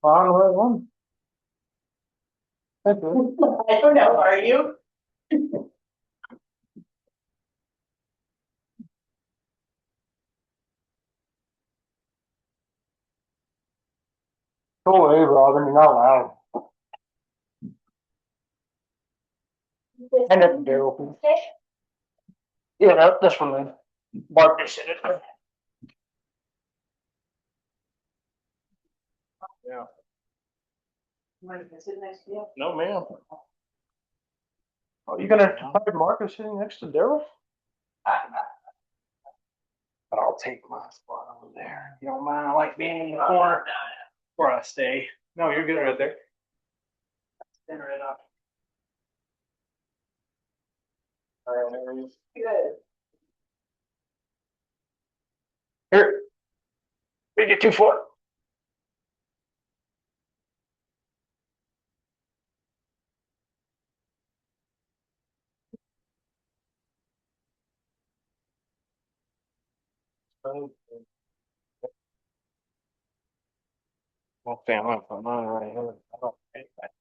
On the right one. Thank you. I don't know, are you? Go away, Robin, you're not loud. And that's there open. Yeah, this one then. Mark this in it. Yeah. Want to sit next to you? No, ma'am. Oh, you gonna have Marcus sitting next to Daryl? But I'll take my spot over there. You don't mind? I like being in the corner where I stay. No, you're good right there. Center it up. All right, there he is. Good. Here. We get 2 4. Well, family, I'm not right here. I don't think that.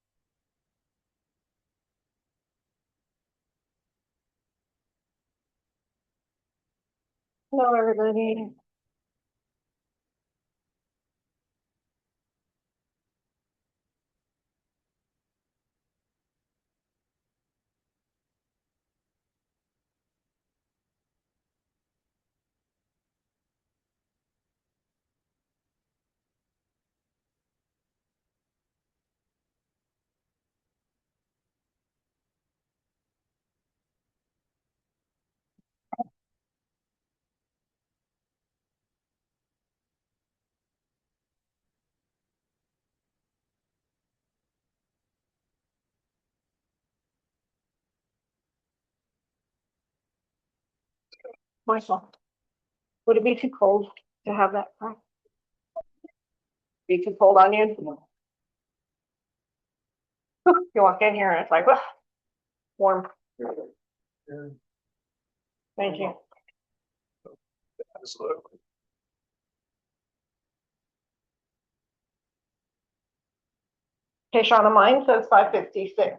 Hello, everybody. Michael, would it be too cold to have that crack? Be too cold on you? You walk in here and it's like, warm. Thank you. Absolutely. Okay, Shauna, mine says 5:56.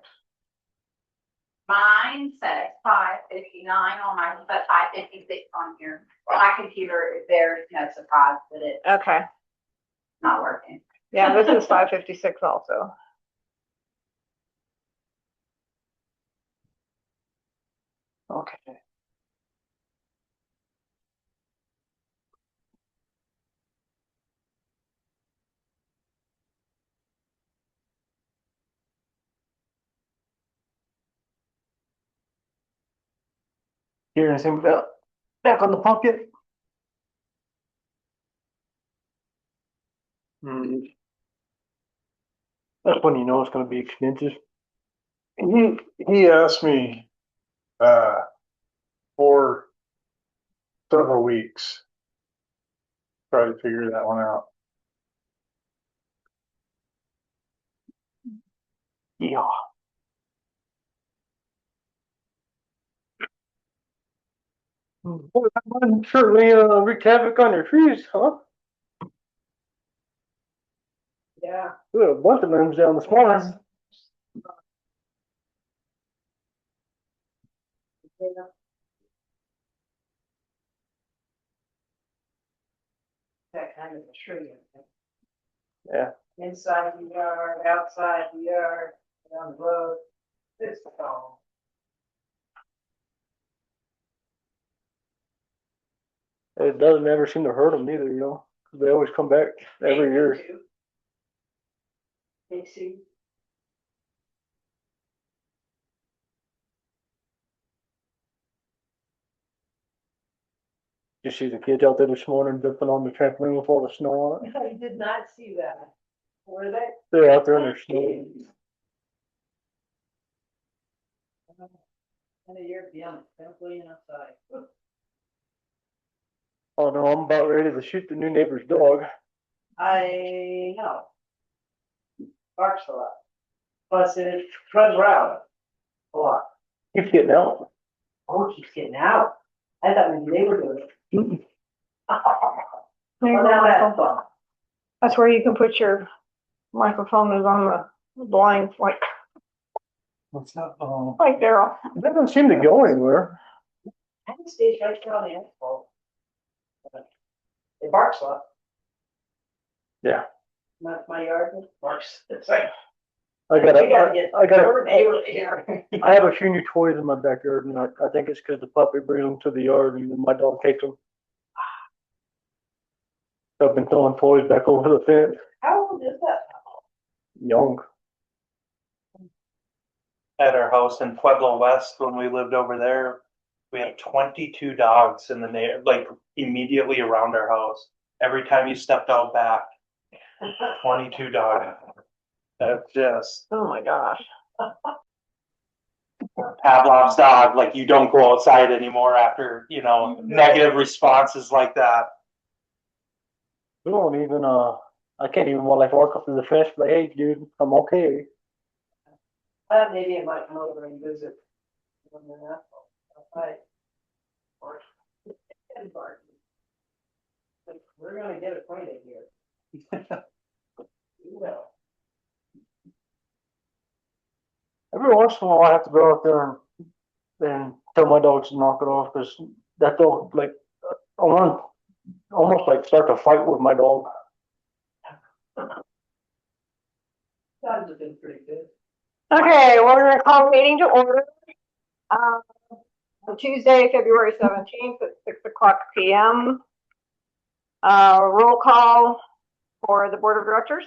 Mine says 5:59 on my, but 5:56 on here. My computer, there's no surprise that it's Okay, not working. yeah, this is 5:56 also. Okay. Hear anything about back on the pump yet? That's when you know it's gonna be expensive. He asked me for several weeks. Try to figure that one out. Yeah. Boy, that one certainly wreaked havoc on your trees, huh? Yeah. We had a bunch of limbs down this morning. That kind of a tree. Yeah. Inside the yard, outside the yard, down the road. It's tall. It doesn't ever seem to hurt them either, you know, 'cause they always come back every year. They see. You see the kids out there this morning jumping on the trampoline with all the snow on it. I did not see that. Were they? They're out there in their snow. And a year beyond, simply outside. Oh no, I'm about ready to shoot the new neighbor's dog. I know. Barks a lot. Plus it runs around a lot. Keeps getting out. Oh, she's getting out. I thought maybe they were doing it. Mm-mm. Well, now that's fun. That's where you can put your microphone is on the blind, like What's that? Daryl. It doesn't seem to go anywhere. It stays right there on the asphalt. It barks a lot. Yeah. My yard barks. It's like. I got We gotta get. I have a few new toys in my backyard, and I think it's because the puppy brings them to the yard, and then my dog takes them. So I've been throwing toys back over the fence. How old is that? Young. At our house in Pueblo West, when we lived over there, we had 22 dogs in the like immediately around our house. Every time you stepped out back, 22 dogs. That's just Oh my gosh. Pavlov's dog. Like, you don't go outside anymore after, negative responses like that. We don't even, I can't even walk up to the fence, like, hey, dude, I'm okay. Maybe I might come over and visit. When they're not outside. Or- We're gonna get acquainted here. You will. Every once in a while, I have to go out there and tell my dogs to knock it off, because that dog, like, I want to almost like start to fight with my dog. Times have been pretty good. Okay, we're gonna call the meeting to order. On Tuesday, February 17th at 6:00 PM. Roll call for the board of directors.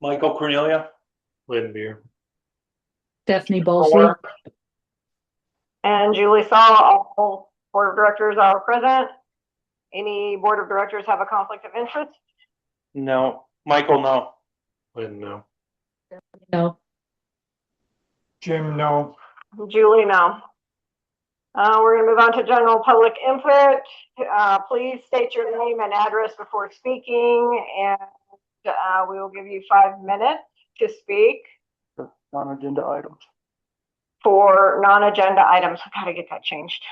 Michael Cornelia. Lynn Beer. Stephanie Bolsley. And Julie Saw, all board of directors are present. Any board of directors have a conflict of interest? No. Michael, no. Lynn, no. No. Jim, no. Julie, no. We're gonna move on to general public input. Please state your name and address before speaking, and we will give you 5 minutes to speak Non-agenda items. for non-agenda items. I've got to get that changed.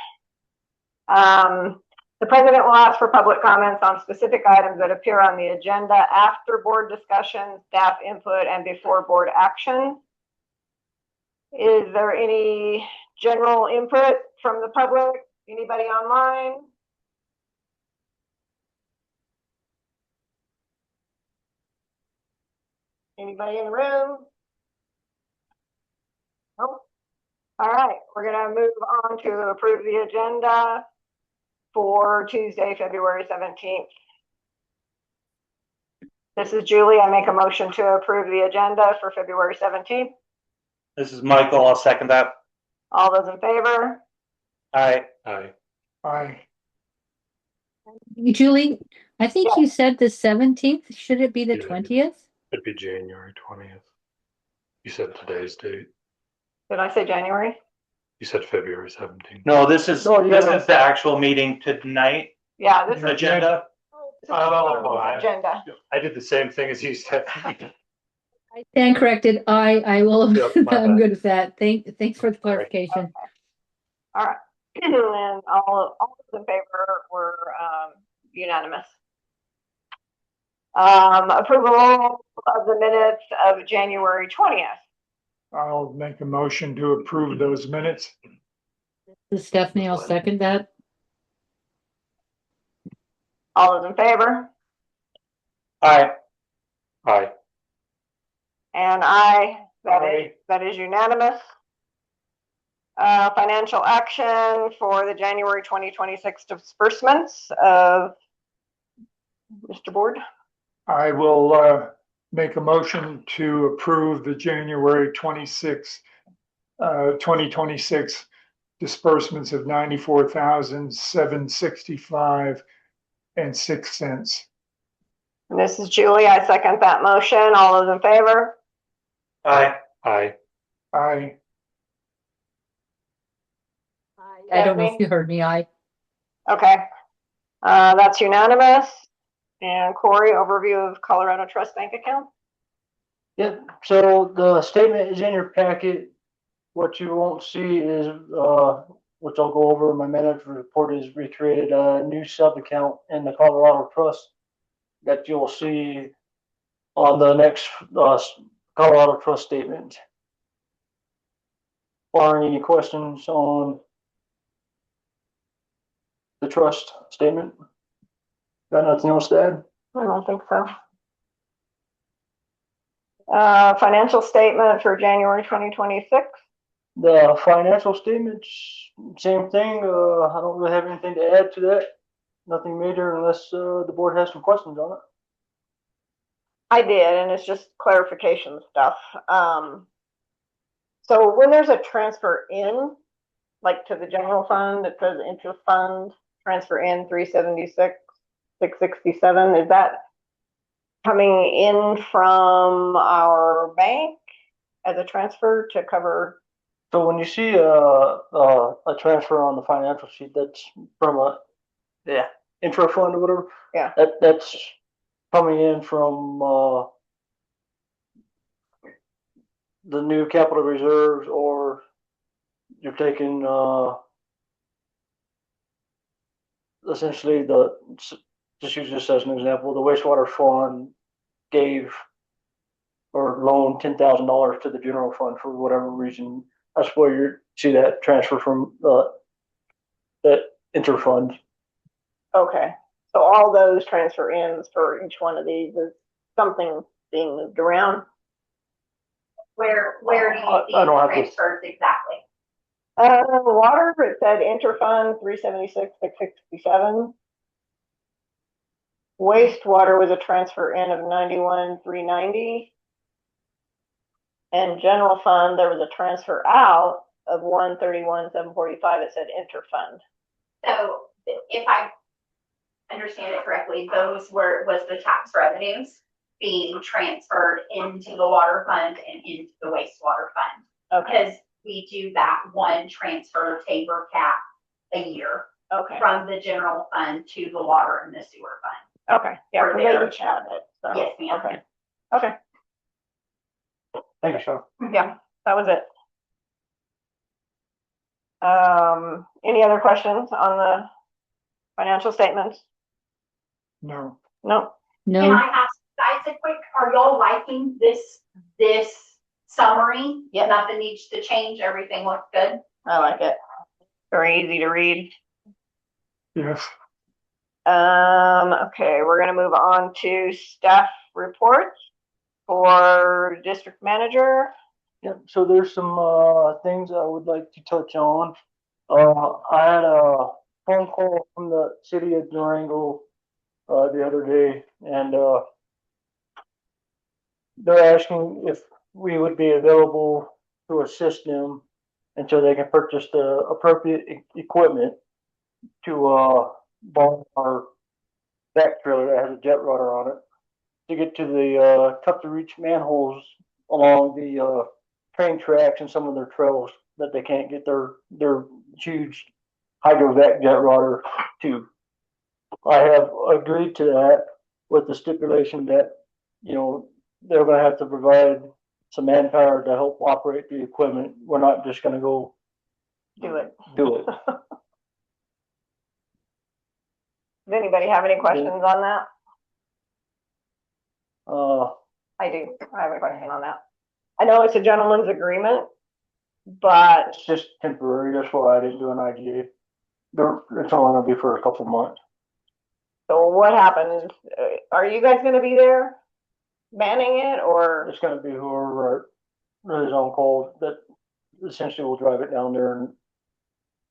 The president will ask for public comments on specific items that appear on the agenda after board discussion, staff input, and before board action. Is there any general input from the public? Anybody online? Anybody in the room? Nope. All right, we're gonna move on to approve the agenda for Tuesday, February 17th. This is Julie. I make a motion to approve the agenda for February 17th. This is Michael. I'll second that. All those in favor? Aye. Aye. Aye. Julie, I think you said the 17th. Should it be the 20th? It'd be January 20th. You said today's date. Did I say January? You said February 17th. No, this is No, you this gotta- is the actual meeting tonight Yeah, this is agenda. agenda. I did the same thing as you said. I stand corrected. I will. Yep, my I'm bad. good with that. Thanks for the clarification. All right. And all those in favor were unanimous. Approval of the minutes of January 20th. I'll make a motion to approve those minutes. This is Stephanie, I'll second that. All those in favor? Aye. Aye. And that is unanimous. Financial action for the January 2026 disbursements of Mr. Board. I will make a motion to approve the January 26, 2026 disbursements of $94,765.06. And this is Julie. I second that motion. All those in favor? Aye. Aye. Aye. I don't know if you heard me. Okay. That's unanimous. And Corey, overview of Colorado Trust Bank account. Yeah, so the statement is in your packet. What you won't see is, which I'll go over in my manager report, is we created a new sub account in the Colorado Trust that you'll see on the next, Colorado trust statement. Lauren, any questions on the trust statement? Got nothing else to add? I don't think so. Financial statement for January 2026. The financial statements, same thing. I don't really have anything to add to that. Nothing major unless, the board has some questions on it. I did, and it's just clarification stuff. So when there's a transfer in, like to the general fund, it says interest fund, transfer in 376, 667, is that coming in from our bank as a transfer to cover? So when you see a transfer on the financial sheet, that's from a, yeah, intro fund or whatever. Yeah. That's coming in from, the new capital reserves, or you're taking, essentially just use this as an example, the wastewater fund gave or loaned $10,000 to the general fund for whatever reason. That's where you see that transfer from, that interfund. Okay, so all those transfer ins for each one of these is something being moved around. Where do you see I don't have to- transfers exactly? Water, it said interfund 376, 667. Wastewater was a transfer in of 91, 390. And general fund, there was a transfer out of 131, 745. It said interfund. So if I understand it correctly, was the tax revenues being transferred into the water fund and into the wastewater fund. Okay, Because we do that one transfer Tabor cap a year okay, from the general fund to the water and the sewer fund. okay. Yeah, For because their- they each had it. So, Yes, ma'am. okay, okay. Thank you, Sean. Yeah, that was it. Any other questions on the financial statements? No. No. Can No, I ask guys a quick, are y'all liking this summary? Yeah. Nothing needs to change, everything looks good? I like it. Very easy to read. Yes. Okay, we're gonna move on to staff reports for district manager. Yep, so there's some, things I would like to touch on. I had a phone call from the city of Durango, the other day, and, they're asking if we would be available to assist them until they can purchase the appropriate equipment to, borrow our back trailer that has a jet rudder on it to get to the, tough to reach manholes along the, train tracks and some of their trails that they can't get their huge hydrovac jet rudder to. I have agreed to that with the stipulation that, they're gonna have to provide some manpower to help operate the equipment. We're not just gonna go Do it. do it. Does anybody have any questions on that? I do. I have a question on that. I know it's a gentleman's agreement, but It's just temporary. That's why I didn't do an IGA. It's only gonna be for a couple months. so what happens? Are you guys gonna be there manning it or? It's gonna be whoever is on call that essentially will drive it down there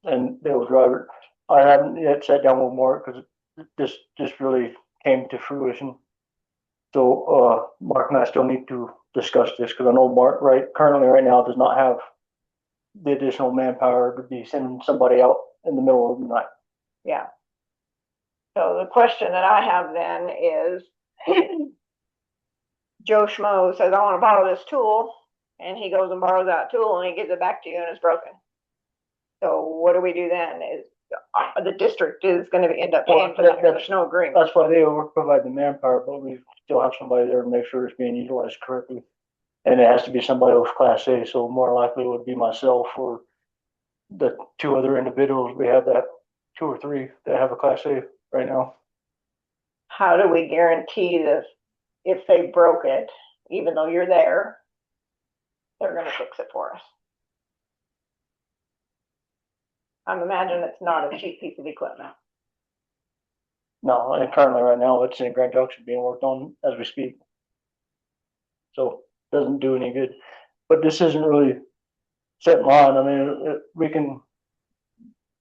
and they will drive it. I haven't yet sat down with Mark because this just really came to fruition. So, Mark and I still need to discuss this because I know Mark currently right now does not have the additional manpower to be sending somebody out in the middle of the night. Yeah. So the question that I have then is, Joe Schmo says, I want to borrow this tool, and he goes and borrows that tool and he gives it back to you and it's broken. So what do we do then? Is the district is going to end up paying for that? There's no agreement. That's why they will provide the manpower, but we still have somebody there to make sure it's being utilized correctly. And it has to be somebody with Class A, so more likely it would be myself or the two other individuals. We have that 2 or 3 that have a Class A right now. How do we guarantee this if they broke it, even though you're there, they're gonna fix it for us. I'm imagining it's not a cheap piece of equipment. No, and currently right now, it's in Grand Junction being worked on as we speak. So doesn't do any good, but this isn't really set in line. I mean, we can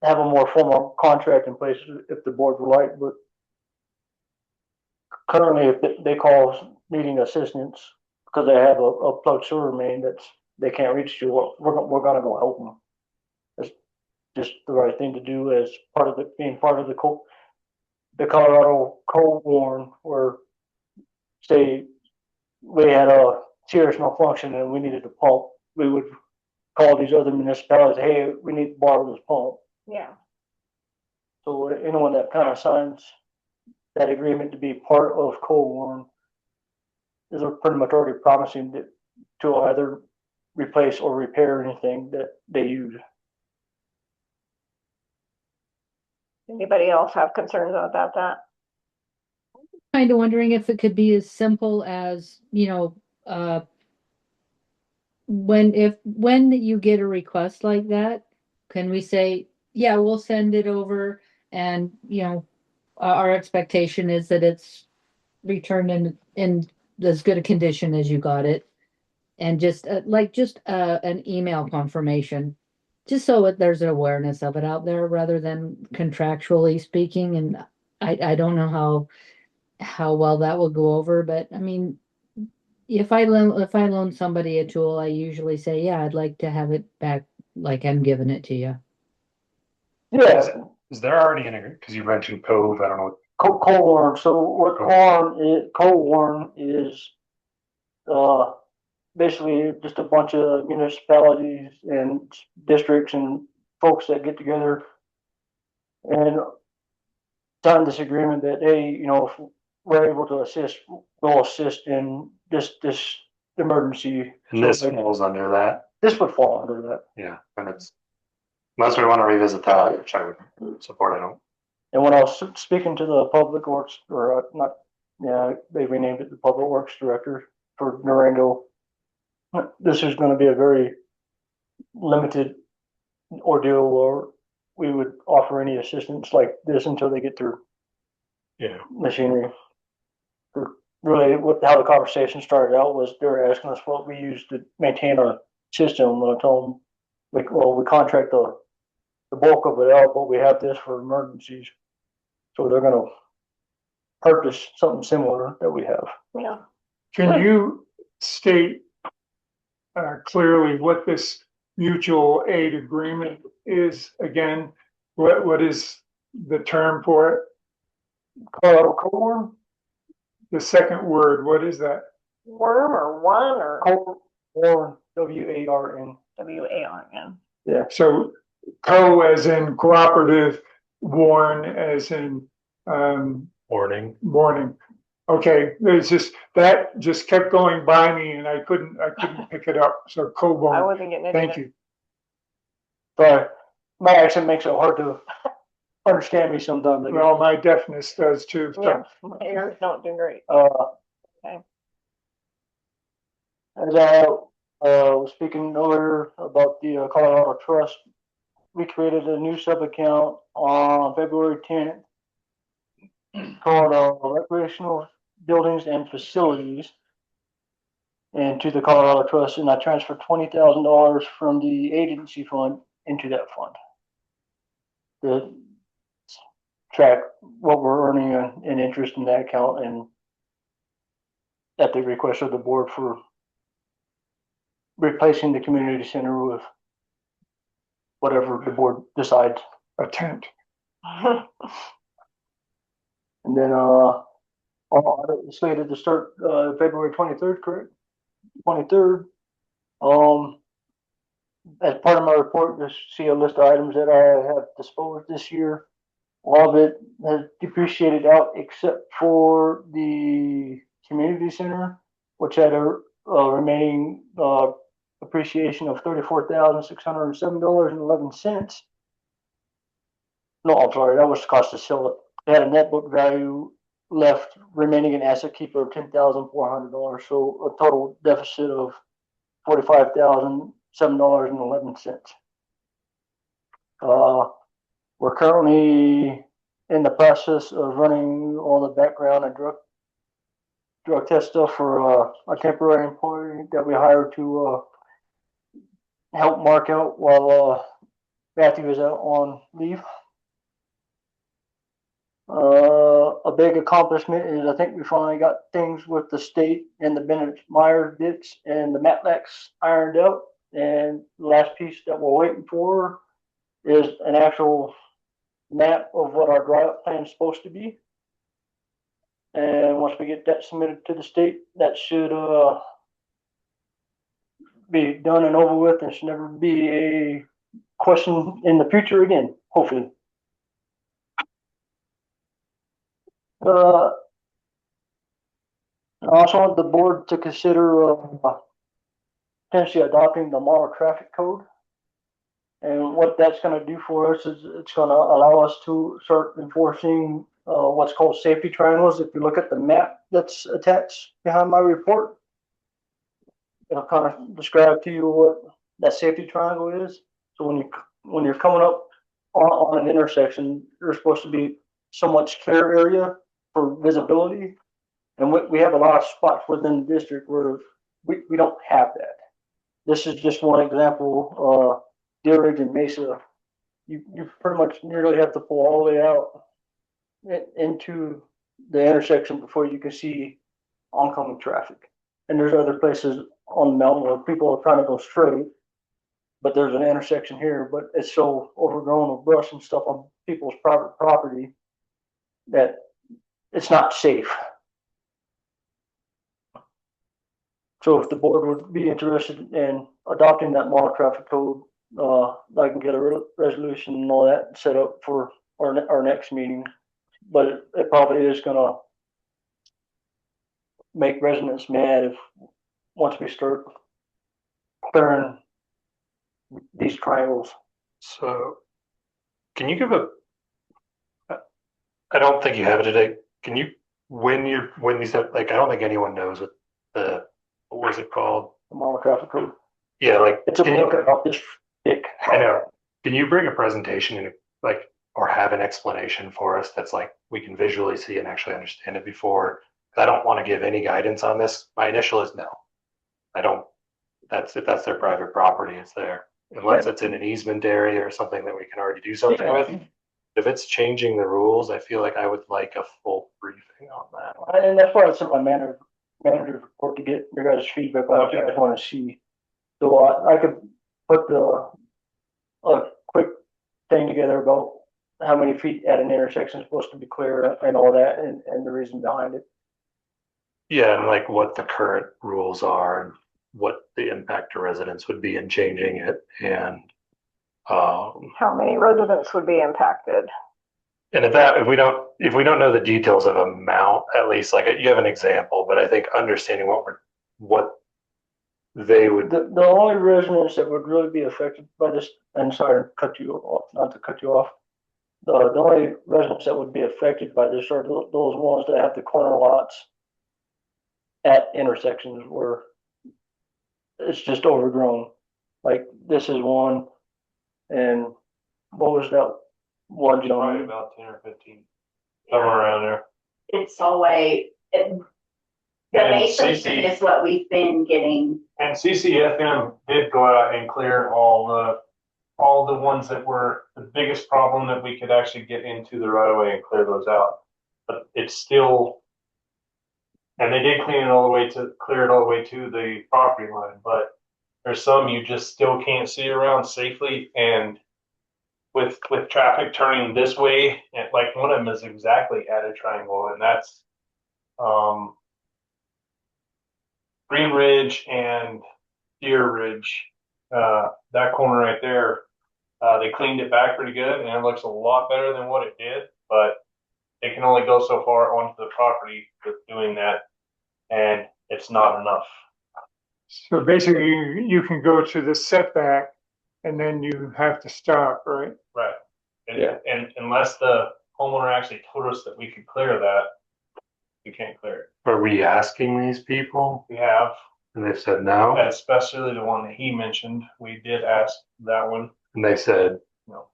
have a more formal contract in place if the board would like, but currently, if they call needing assistance because they have a plugged sewer main that's, they can't reach to, we're gonna go help them. It's just the right thing to do as part of being part of the Colorado coal warn, where say we had a serious malfunction and we needed to pump, we would call these other municipalities, hey, we need to borrow this pump. Yeah. So anyone that kind of signs that agreement to be part of coal warn is pretty much already promising to either replace or repair anything that they use. Anybody else have concerns about that? Kind of wondering if it could be as simple as, when you get a request like that, can we say, yeah, we'll send it over, and our expectation is that it's returned in as good a condition as you got it, and just an email confirmation, just so that there's an awareness of it out there rather than contractually speaking. And I don't know how well that will go over, but I mean, if I loan somebody a tool, I usually say, yeah, I'd like to have it back like I'm giving it to you. Yeah, Is there already an agreement? Because you mentioned Cove, I don't know. coal warn. So what coal warn is, basically just a bunch of municipalities and districts and folks that get together and sign this agreement that, hey, if we're able to assist, we'll assist in this emergency. And this So, falls under that, this would fall under that. yeah, and it's, unless we want to revisit that, which I would support, I don't. And when I was speaking to the public works, or not, yeah, they renamed it the public works director for Durango, this is going to be a very limited ordeal, or we would offer any assistance like this until they get their Yeah. machinery. Really, how the conversation started out was they were asking us what we use to maintain our system. And I told them, like, well, we contract the bulk of it out, but we have this for emergencies. So they're going to purchase something similar that we have. Yeah. Can you state clearly what this mutual aid agreement is again? What is the term for it? Colorado coal warn? The second word, what is that? Worm or one or Coal warn, WARN. WARN? Yeah. So co as in cooperative, warn as in Warning. warning. Okay, there's that just kept going by me and I couldn't pick it up. So I co-warn, wasn't getting it. thank either. you. Sorry, my accent makes it hard to understand me sometimes. Well, my deafness does too. So Yeah, my ears don't do great. Okay. As I was speaking earlier about the Colorado Trust, we created a new sub-account on February 10th called Recreational Buildings and Facilities into the Colorado Trust, and I transferred $20,000 from the agency fund into that fund to track what we're earning in interest in that account, and at the request of the board for replacing the community center with whatever the board decides. a tent. And then it's slated to start February 23rd, correct? 23rd. As part of my report, just see a list of items that I have disposed this year. All of it has depreciated out except for the community center, which had a remaining appreciation of $34,607.11. No, I'm sorry, that was the cost to sell it. It had a net book value left remaining an asset keeper of $10,400, so a total deficit of $45,007.11. We're currently in the process of running all the background and drug test stuff for a temporary employee that we hired to help Mark out while Matthew is out on leave. A big accomplishment is I think we finally got things with the state and the Bennett Myers ditch and the Matlax ironed out. And the last piece that we're waiting for is an actual map of what our dry up plan is supposed to be. And once we get that submitted to the state, that should be done and over with and should never be a question in the future again, hopefully. I also want the board to consider potentially adopting the model traffic code. And what that's going to do for us is it's going to allow us to start enforcing what's called safety triangles. If you look at the map that's attached behind my report, it'll kind of describe to you what that safety triangle is. So when you're coming up on an intersection, there's supposed to be so much clear area for visibility. And we have a lot of spots within the district where we don't have that. This is just one example. Deer Ridge and Mesa, you pretty much nearly have to pull all the way out into the intersection before you can see oncoming traffic. And there's other places on the mountain where people are trying to go straight, but there's an intersection here, but it's so overgrown with brush and stuff on people's private property that it's not safe. So if the board would be interested in adopting that model traffic code, I can get a resolution and all that set up for our next meeting. But it probably is gonna make residents mad if once we start clearing these triangles. So can you give I don't think you have it today. Can you, when you said, like, I don't think anyone knows what was it called? The model traffic code. Yeah, like, It's a book about this thick. I know. Can you bring a presentation and like, or have an explanation for us that's like, we can visually see and actually understand it before? I don't want to give any guidance on this. My initial is no. I don't, if that's their private property, it's there. Unless it's in an easement area or something that we can already do something with. If it's changing the rules, I feel like I would like a full briefing on that. And that's why it's in my manager's report to get your guys' feedback on what you guys want to see. So I could put a quick thing together about how many feet at an intersection is supposed to be clear and all that and the reason behind it. Yeah, and like what the current rules are and what the impact to residents would be in changing it and How many residents would be impacted? and if we don't know the details of amount, at least like you have an example, but I think understanding what they would. The only residents that would really be affected by this, and sorry to cut you off, not to cut you off. The only residents that would be affected by this are those ones that have the corner lots at intersections where it's just overgrown. Like this is one, and what was that one, Probably John? about 10 or 15, somewhere around there. It's always, the And basis CC is what we've been getting. and CCFM did go out and clear all the ones that were the biggest problem that we could actually get into the right of way and clear those out. But it's still, and they did clear it all the way to the property line, but there's some you just still can't see around safely. And with traffic turning this way, and like one of them is exactly at a triangle, and that's Green Ridge and Deer Ridge. That corner right there, they cleaned it back pretty good, and it looks a lot better than what it did. But it can only go so far onto the property with doing that, and it's not enough. So basically you can go to the setback and then you have to stop, right? Right. And, Yeah. and unless the homeowner actually told us that we could clear that, you can't clear it. Are we asking these people? We have, And they said no, especially the one that he mentioned, we did ask that one, and they said, no.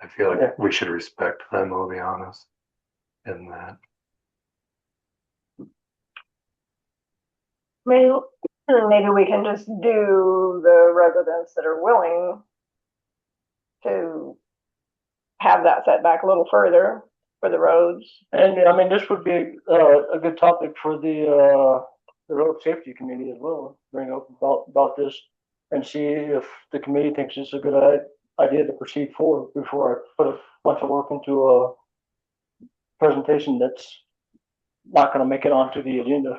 I feel like we should respect them, I'll be honest, in that. Maybe we can just do the residents that are willing to have that setback a little further for the roads. And I mean, this would be a good topic for the road safety committee as well. Bring up about this and see if the committee thinks it's a good idea to proceed forward before I put a bunch of work into a presentation that's not going to make it onto the agenda.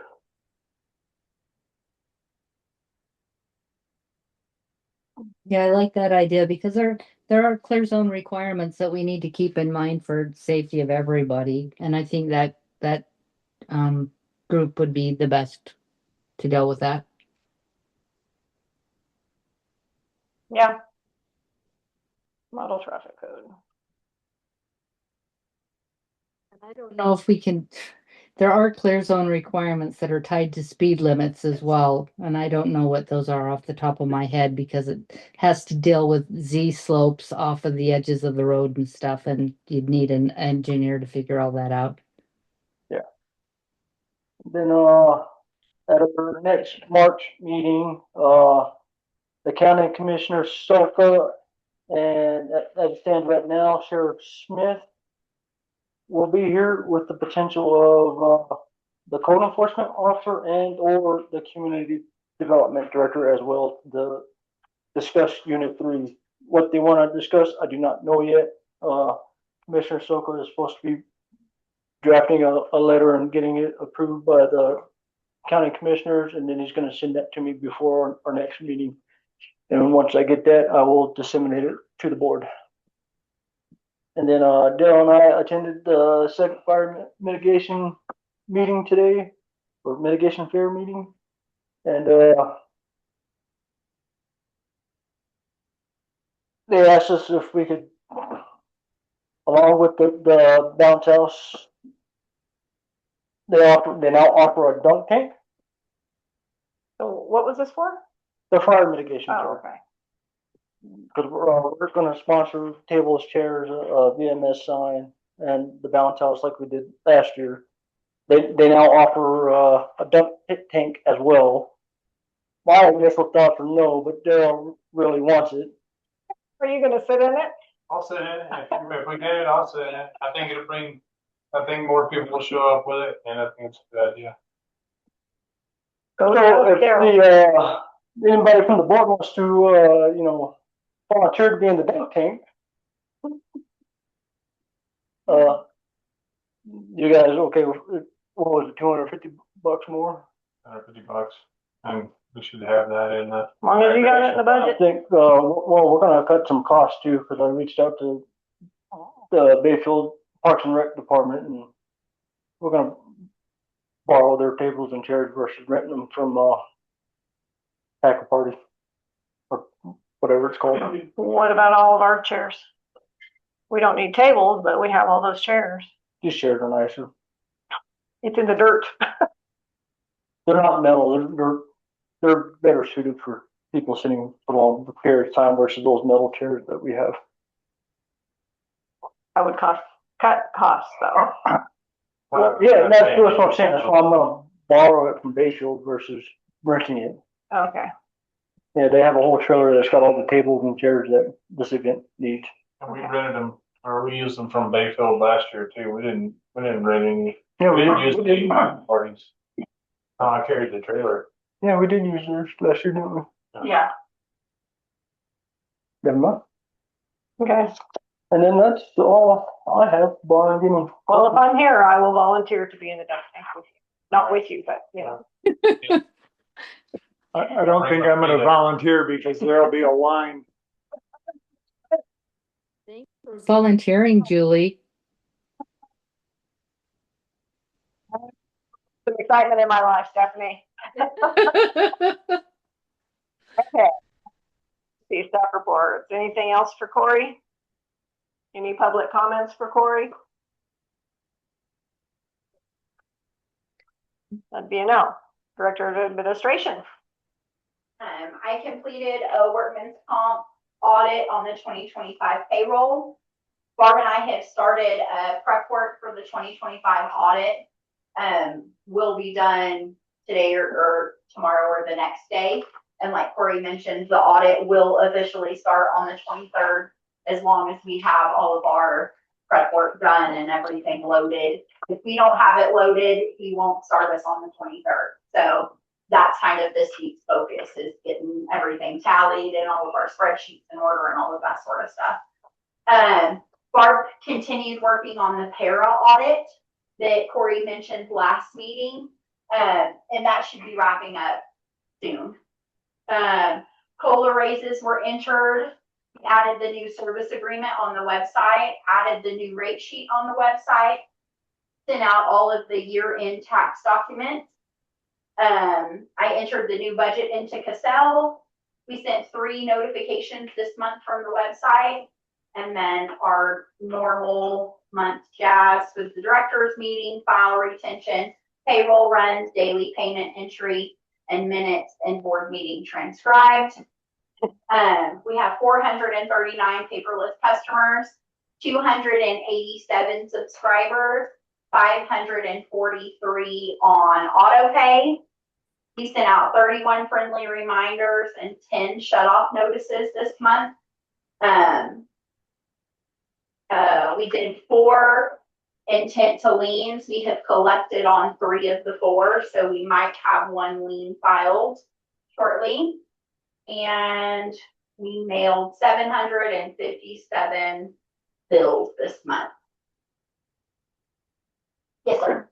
Yeah, I like that idea because there are clear zone requirements that we need to keep in mind for safety of everybody. And I think that group would be the best to deal with that. Yeah. Model traffic code. I don't know if we can, there are clear zone requirements that are tied to speed limits as well. And I don't know what those are off the top of my head because it has to deal with Z slopes off of the edges of the road and stuff. And you'd need an engineer to figure all that out. Yeah. Then at our next March meeting, the county commissioner Sofa and as it stands right now, Sheriff Smith will be here with the potential of the code enforcement officer and or the community development director as well to discuss Unit 3. What they want to discuss, I do not know yet. Commissioner Soka is supposed to be drafting a letter and getting it approved by the county commissioners, and then he's going to send that to me before our next meeting. And once I get that, I will disseminate it to the board. And then Daryl and I attended the second fire mitigation meeting today, or mitigation fair meeting. And they asked us if we could, along with the bounce house, they now offer a dunk tank. So what was this for? The fire mitigation Oh, fair. okay. Because we're going to sponsor tables, chairs, a VMS sign, and the bounce house like we did last year. They now offer a dunk tank as well. My initial thoughts were no, but Daryl really wants it. Are you gonna sit in it? I'll sit in it. If we get it, I'll sit in it. I think more people will show up with it, and I think it's a good idea. Go So if Daryl. anybody from the board wants to volunteer to be in the dunk tank, you guys okay? What was it? $250 more. $150, and we should have that in the. As long as you got it in the I budget. think. Well, we're gonna cut some costs too because I reached out to the Bayfield Parks and Rec department, and we're gonna borrow their tables and chairs versus renting them from Pack a Party or whatever it's called. What about all of our chairs? We don't need tables, but we have all those chairs. These chairs are nicer. It's in the dirt. They're not metal. They're better suited for people sitting for a long period of time versus those metal chairs that we have. I would cut costs though. Well, yeah, that's what I'm saying. That's why I'm gonna borrow it from Bayfield versus renting it. Okay. Yeah, they have a whole trailer that's got all the tables and chairs that this event needs. And we rented them, or we used them from Bayfield last year too. We didn't rent any. Yeah, We didn't use we did. parties. I carried the trailer. Yeah, we did use theirs last year, didn't we? Yeah. Never mind. Okay. And then that's all I have, barring getting. Well, if I'm here, I will volunteer to be in the dunk tank with you. Not with you, but you know. I don't think I'm gonna volunteer because there'll be a line. Thanks for volunteering, Julie. Some excitement in my life, Stephanie. Okay. See staff reports. Anything else for Corey? Any public comments for Corey? That'd be a no. Director of Administration. I completed a workman's comp audit on the 2025 payroll. Barb and I have started prep work for the 2025 audit. Will be done today or tomorrow or the next day. And like Corey mentioned, the audit will officially start on the 23rd, as long as we have all of our prep work done and everything loaded. If we don't have it loaded, he won't start us on the 23rd. So that's kind of this week's focus, is getting everything tallied and all of our spreadsheets in order and all of that sort of stuff. Barb continued working on the para audit that Corey mentioned last meeting, and that should be wrapping up soon. COLA raises were entered, added the new service agreement on the website, added the new rate sheet on the website, sent out all of the year-end tax documents. I entered the new budget into Cassell. We sent 3 notifications this month from the website, and then our normal month jazz with the directors meeting, file retention, payroll runs, daily payment entry, and minutes and board meeting transcribed. We have 439 paperless customers, 287 subscribers, 543 on auto pay. We sent out 31 friendly reminders and 10 shut-off notices this month. We did 4 intent to liens. We have collected on 3 of the 4, so we might have 1 lien filed shortly. And we mailed 757 bills this month. Yes, sir.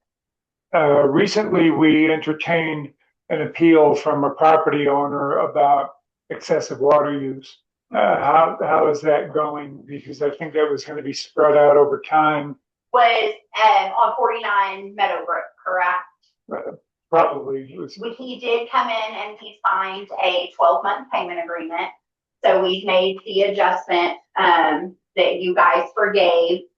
Recently, we entertained an appeal from a property owner about excessive water use. How is that going? Because I think that was going to be spread out over time. Was on 49 Meadowbrook, correct? Probably. He did come in and he signed a 12-month payment agreement. So we've made the adjustment that you guys forgave.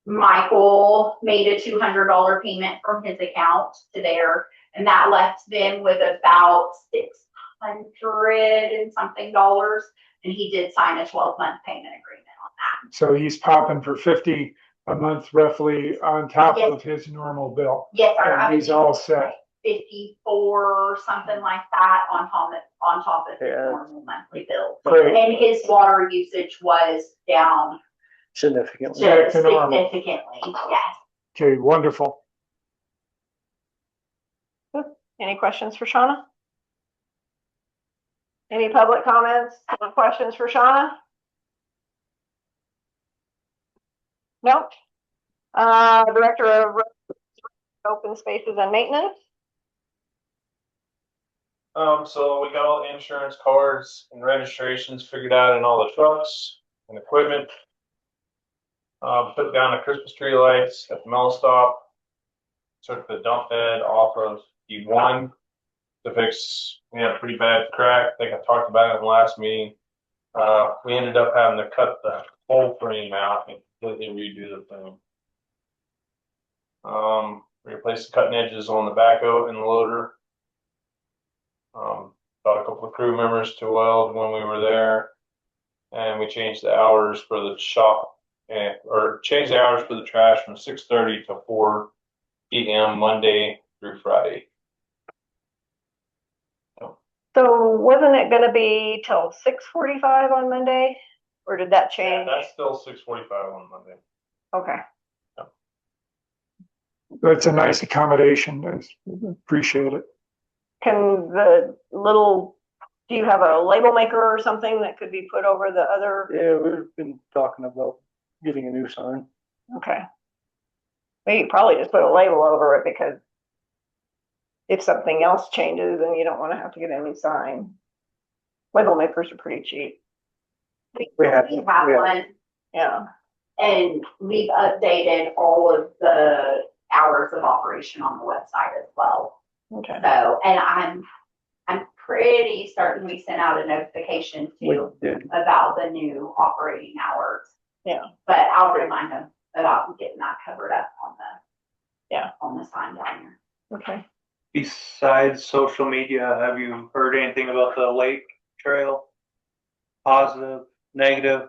Michael made a $200 payment from his account to there, and that left them with about $600 and something dollars. And he did sign a 12-month payment agreement on that. So he's popping for $50 a month roughly on top of his normal bill. Yes, sir. And he's all set. 54 or something like that on top of his normal monthly bill. Great. And his water usage was down Significantly. Back to normal. significantly. Yes. Okay, wonderful. Any questions for Shauna? Any public comments or questions for Shauna? Nope. Director of Open Spaces and Maintenance. So we got all the insurance cards and registrations figured out in all the trucks and equipment. Put down the Christmas tree lights at the mill stop. Took the dump bed off of E1 to fix, we had a pretty bad crack. I think I talked about it in the last meeting. We ended up having to cut the whole frame out and completely redo the thing. Replaced the cutting edges on the backhoe and the loader. Got a couple of crew members to weld when we were there, and we changed the hours for the shop or changed the hours for the trash from 6:30 to 4 p.m. Monday through Friday. So wasn't it gonna be till 6:45 on Monday? Or did that Yeah, change? that's still 6:45 on Monday. Okay. That's a nice accommodation. I appreciate it. Can do you have a label maker or something that could be put over the other? Yeah, we've been talking about getting a new sign. Okay. Well, you could probably just put a label over it, because if something else changes, then you don't want to have to get a new sign. Label makers are pretty cheap. We have one, Yeah. and we've updated all of the hours of operation on the website as well. Okay. So, and I'm pretty certain we sent out a notification We too did. about the new operating hours. Yeah. But I'll remind them about getting that covered up on the Yeah. on the sign down there. Okay. Besides social media, have you heard anything about the lake trail? Positive, negative?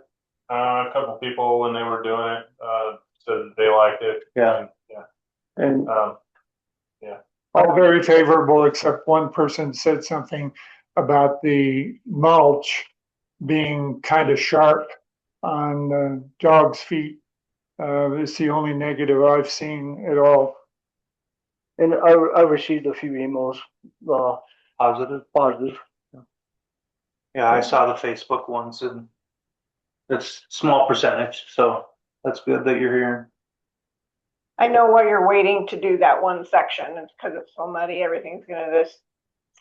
A couple people when they were doing it, said that they liked it. Yeah. Yeah. And Um, all very favorable, except one person said something about the mulch being kind of sharp on the dog's feet. It's the only negative I've seen at all. And I received a few emails, Positive? positive. Yeah, I saw the Facebook ones and it's small percentage, so that's good that you're hearing. I know why you're waiting to do that one section. It's because it's so muddy, everything's gonna just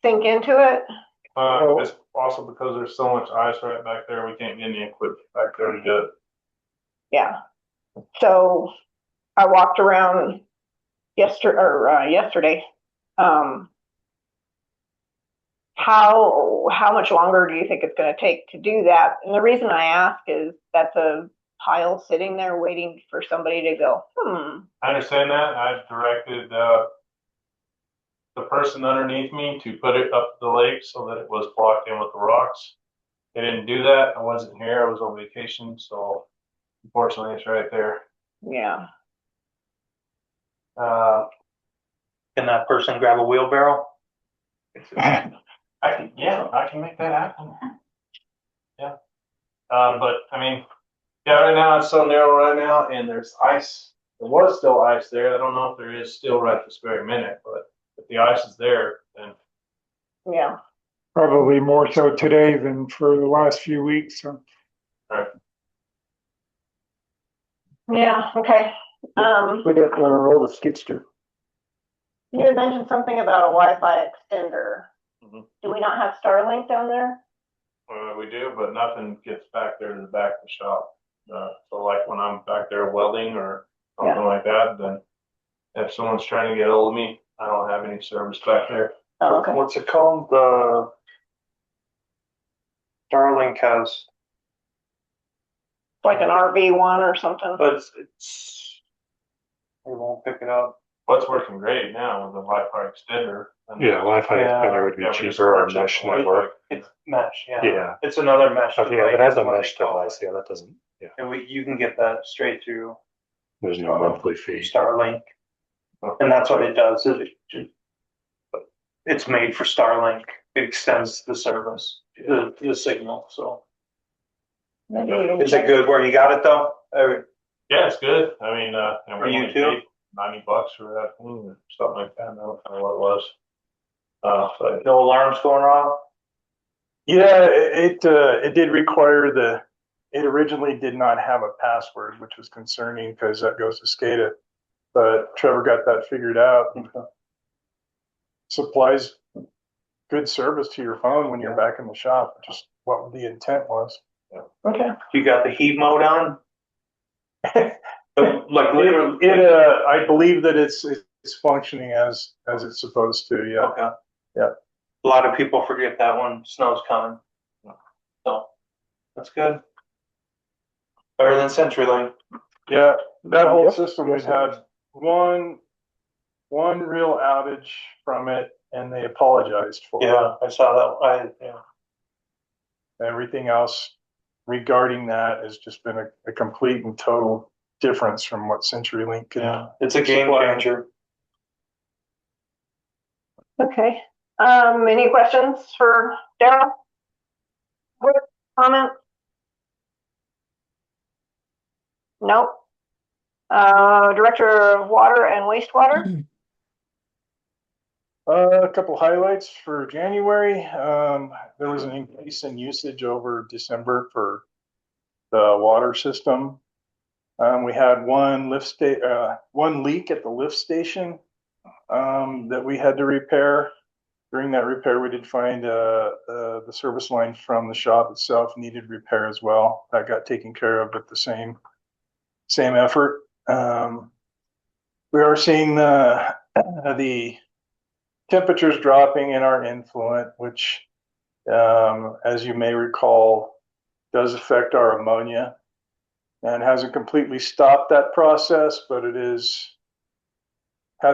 sink into it. it's also because there's so much ice right back there, we can't get any equipment back there to do it. Yeah. So I walked around yesterday. How much longer do you think it's going to take to do that? And the reason I ask is that's a pile sitting there waiting for somebody to go, I understand that. I directed, the person underneath me to put it up the lake so that it was blocked in with the rocks. They didn't do that. I wasn't here. I was on vacation, so unfortunately it's right there. yeah. Can that person grab a wheelbarrow? I can make that happen. Yeah. But I mean, yeah, right now it's so narrow right now and there's ice. There was still ice there. I don't know if there is still right this very minute, but if the ice is there, then Yeah. Probably more so today than for the last few weeks. So. Yeah. Okay. We didn't want to roll the skidster. You had mentioned something about a Wi-Fi extender. Mhm. Do we not have Starlink down there? we do, but nothing gets back there to the back of the shop. So like when I'm back there welding or something like that, then if someone's trying to get hold of me, I don't have any service back there. Oh, okay. What's it called? The Starlink has, Like an RV1 or something. but it won't pick it up. What's working great now with the Wi-Fi extender. Yeah, Wi-Fi Yeah. extender would be Yeah, we just cheaper or purchased mesh one. network. It's mesh, yeah. Yeah. It's another mesh. Oh, yeah, if it has a device, mesh is what they call device, it. yeah, that doesn't, yeah, And you can get that straight through there's no monthly fee. Starlink. And that's what it does. It's made for Starlink. It extends the service, the signal. So Maybe we can is it good where you got it though? Yeah, it's good. I mean, and For we you only too? paid $90 for that thing or something like that. I don't know what it was. But No alarms going off? Yeah, it did require it originally did not have a password, which was concerning because that goes to SCADA. But Trevor got that figured out. Supplies good service to your phone when you're back in the shop, which is what the intent was. Okay. You got the heat mode on? Like literally. I believe that it's functioning as it's supposed to. Yeah. Okay. Yeah. A lot of people forget that when snow's coming. So that's good. Better than CenturyLink. Yeah, that whole system, we've had one real outage from it, and they apologized for it. Yeah, I saw that. Yeah. Everything else regarding that has just been a complete and total difference from what CenturyLink could. Yeah, it's a game changer. Okay. Any questions for Daryl? Quick comment? Nope. Director of Water and Wastewater? A couple highlights for January. There was an increase in usage over December for the water system. We had one leak at the lift station that we had to repair. During that repair, we did find the service line from the shop itself needed repair as well. That got taken care of with the same effort. We are seeing the temperatures dropping in our influent, which, as you may recall, does affect our ammonia and hasn't completely stopped that process, but has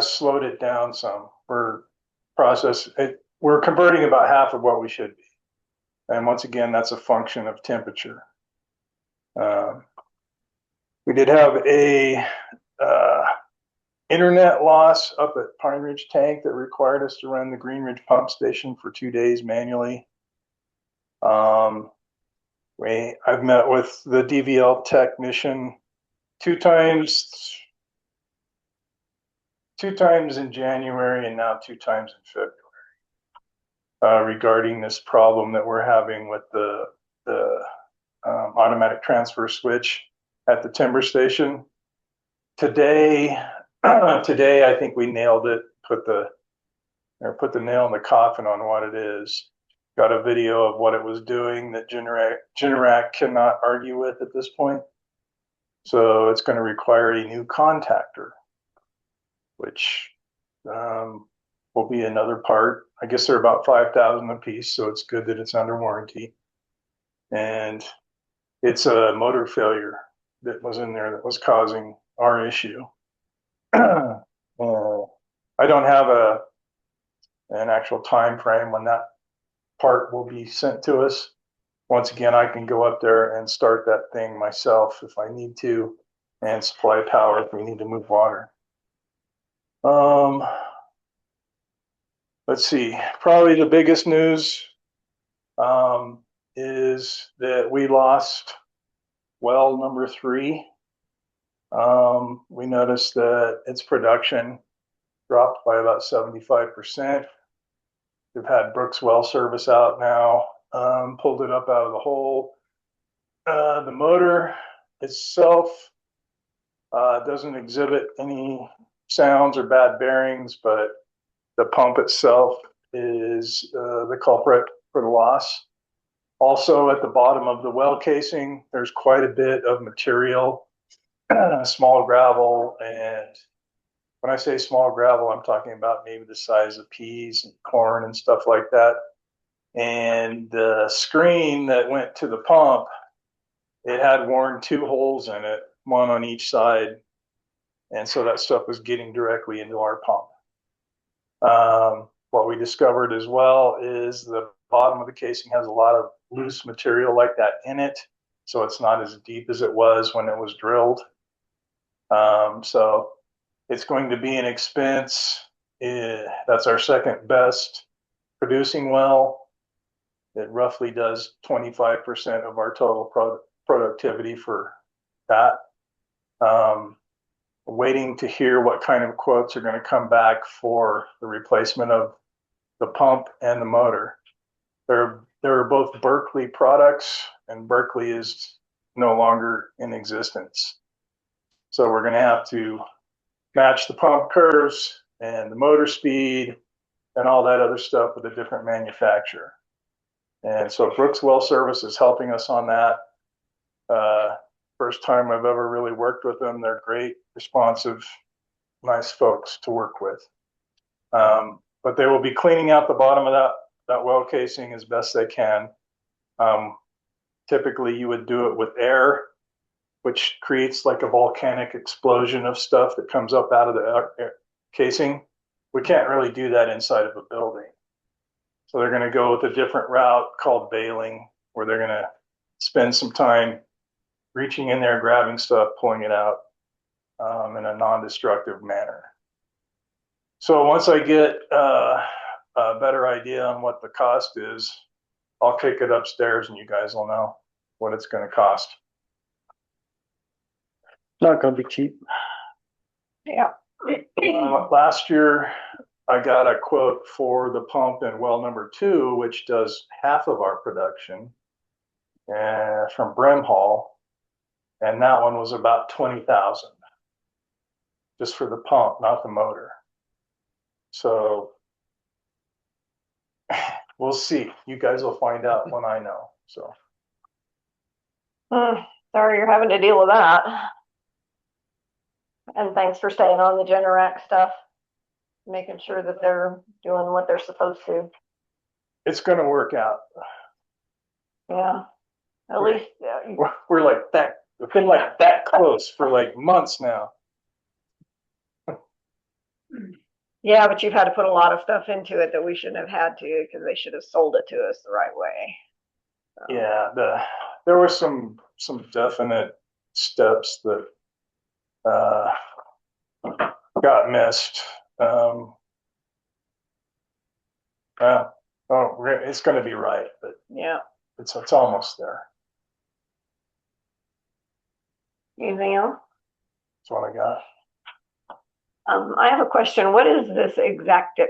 slowed it down some. We're process. We're converting about half of what we should be. And once again, that's a function of temperature. We did have a internet loss up at Pine Ridge Tank that required us to run the Green Ridge pump station for 2 days manually. I've met with the DVL technician two times in January and now 2 times in February regarding this problem that we're having with the automatic transfer switch at the timber station. Today, I think we nailed it. Put the nail in the coffin on what it is. Got a video of what it was doing that Generac cannot argue with at this point. So it's going to require a new contactor, which will be another part. I guess they're about $5,000 a piece, so it's good that it's under warranty. And it's a motor failure that was in there that was causing our issue. I don't have an actual time frame when that part will be sent to us. Once again, I can go up there and start that thing myself if I need to, and supply power if we need to move water. Let's see, probably the biggest news is that we lost well number 3. We noticed that its production dropped by about 75%. We've had Brooks Well Service out now, pulled it up out of the hole. The motor itself doesn't exhibit any sounds or bad bearings, but the pump itself is the culprit for the loss. Also, at the bottom of the well casing, there's quite a bit of material, small gravel. And when I say small gravel, I'm talking about maybe the size of peas and corn and stuff like that. And the screen that went to the pump, it had worn 2 holes in it, one on each side. And so that stuff was getting directly into our pump. What we discovered as well is the bottom of the casing has a lot of loose material like that in it. So it's not as deep as it was when it was drilled. So it's going to be an expense. That's our second best producing well. It roughly does 25% of our total productivity for that. Waiting to hear what kind of quotes are going to come back for the replacement of the pump and the motor. They're both Berkeley products, and Berkeley is no longer in existence. So we're going to have to match the pump curves and the motor speed and all that other stuff with a different manufacturer. And so Brooks Well Service is helping us on that. First time I've ever really worked with them. They're great, responsive, nice folks to work with. But they will be cleaning out the bottom of that well casing as best they can. Typically you would do it with air, which creates like a volcanic explosion of stuff that comes up out of the casing. We can't really do that inside of a building. So they're going to go with a different route called bailing, where they're going to spend some time reaching in there, grabbing stuff, pulling it out in a non-destructive manner. So once I get a better idea on what the cost is, I'll kick it upstairs and you guys will know what it's going to cost. Not gonna be cheap. Yeah. Last year, I got a quote for the pump in well number 2, which does half of our production, from Brimhall. And that one was about 20,000 just for the pump, not the motor. So we'll see. You guys will find out when I know. So. Sorry you're having to deal with that. And thanks for staying on the Generac stuff, making sure that they're doing what they're supposed to. It's going to work out. Yeah. At least we're like that. We've been like that close for like months now. Yeah, but you've had to put a lot of stuff into it that we shouldn't have had to, because they should have sold it to us the right way. So, Yeah, there were some definite steps that got missed. Well, it's going to be right, but yeah. it's almost there. Anything else? That's what I got. I have a question. What is this Exactix?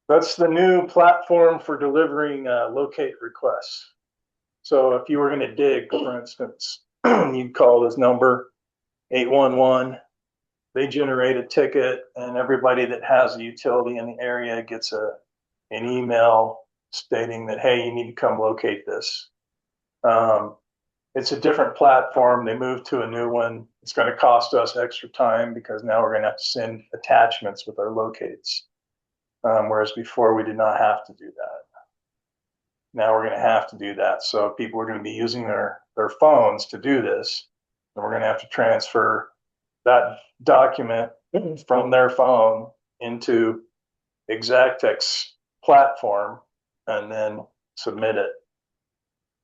That's the new platform for delivering locate requests. So if you were going to dig, for instance, you'd call this number 811. They generate a ticket, and everybody that has a utility in the area gets an email stating that, hey, you need to come locate this. It's a different platform. They moved to a new one. It's going to cost us extra time because now we're going to have to send attachments with our locates. Whereas before we did not have to do that. Now we're going to have to do that. So people are going to be using their phones to do this. And we're going to have to transfer that document from their phone into Exactix platform and then submit it.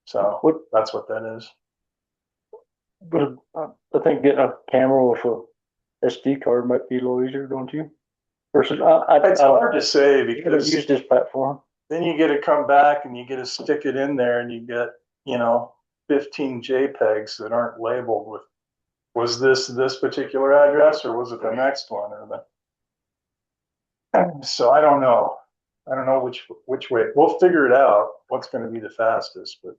So that's what that is. But I think getting a camera with a SD card might be a little easier, don't you? Versus, It's hard to say I because use this platform. then you get to come back and you get to stick it in there and you get, 15 JPEGs that aren't labeled with, was this particular address or was it the next one or the, so I don't know. I don't know which way. We'll figure it out, what's going to be the fastest, but.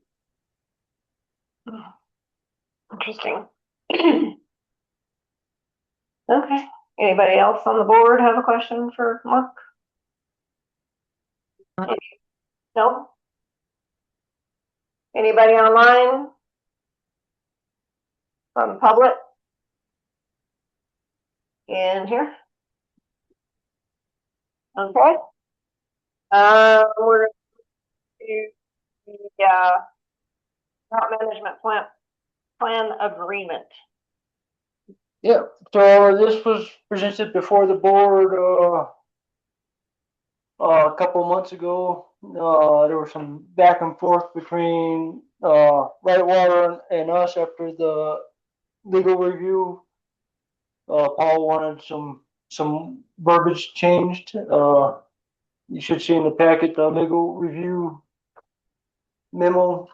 Interesting. Okay. Anybody else on the board have a question for Mark? No? Anybody online? From the public? In here? Okay. We're to the route management plan agreement. Yeah, so this was presented before the board a couple months ago. There was some back and forth between Whitewater and us after the legal review. Paul wanted some verbiage changed. You should see in the packet the legal review memo.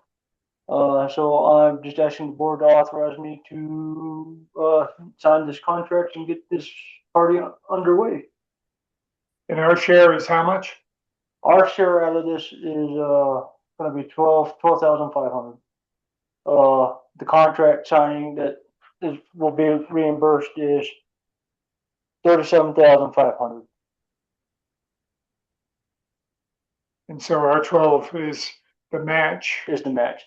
So I'm just asking the board to authorize me to sign this contract and get this party underway. And our share is how much? Our share out of this is going to be 12,500. The contract signing that will be reimbursed is 37,500. And so our 12 is the match. Is the match.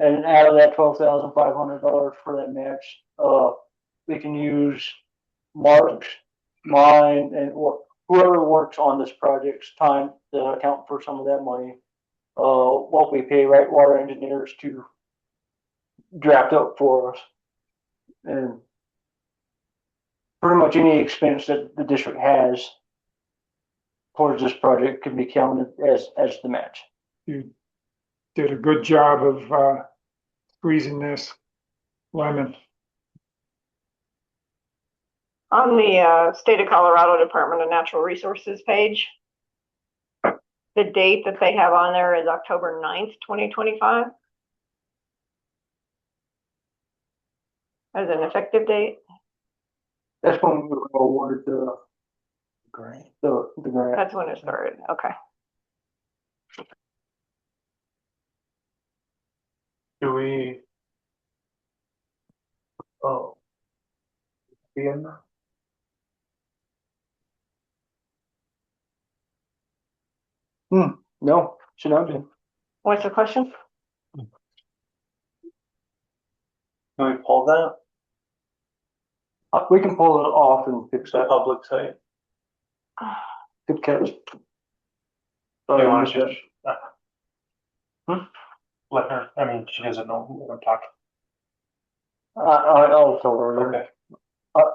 And out of that $12,500 for that match, we can use Mark's, mine, and whoever works on this project's time to account for some of that money. What we pay Whitewater engineers to draft up for us. And pretty much any expense that the district has towards this project can be counted as the match. You did a good job of squeezing this lemon. On the State of Colorado Department of Natural Resources page, the date that they have on there is October 9th, 2025. As an effective date. That's when we were awarded the Grant. The grant. That's when it started. Okay. Do we? Oh. Be in there? No, should not be. What's the question? Can we pull that? We can pull it off and fix The that. public site? Good catch. Do you want to just? Hmm? Let her, I mean, she doesn't know what I'm talking. I'll tell her later. Okay.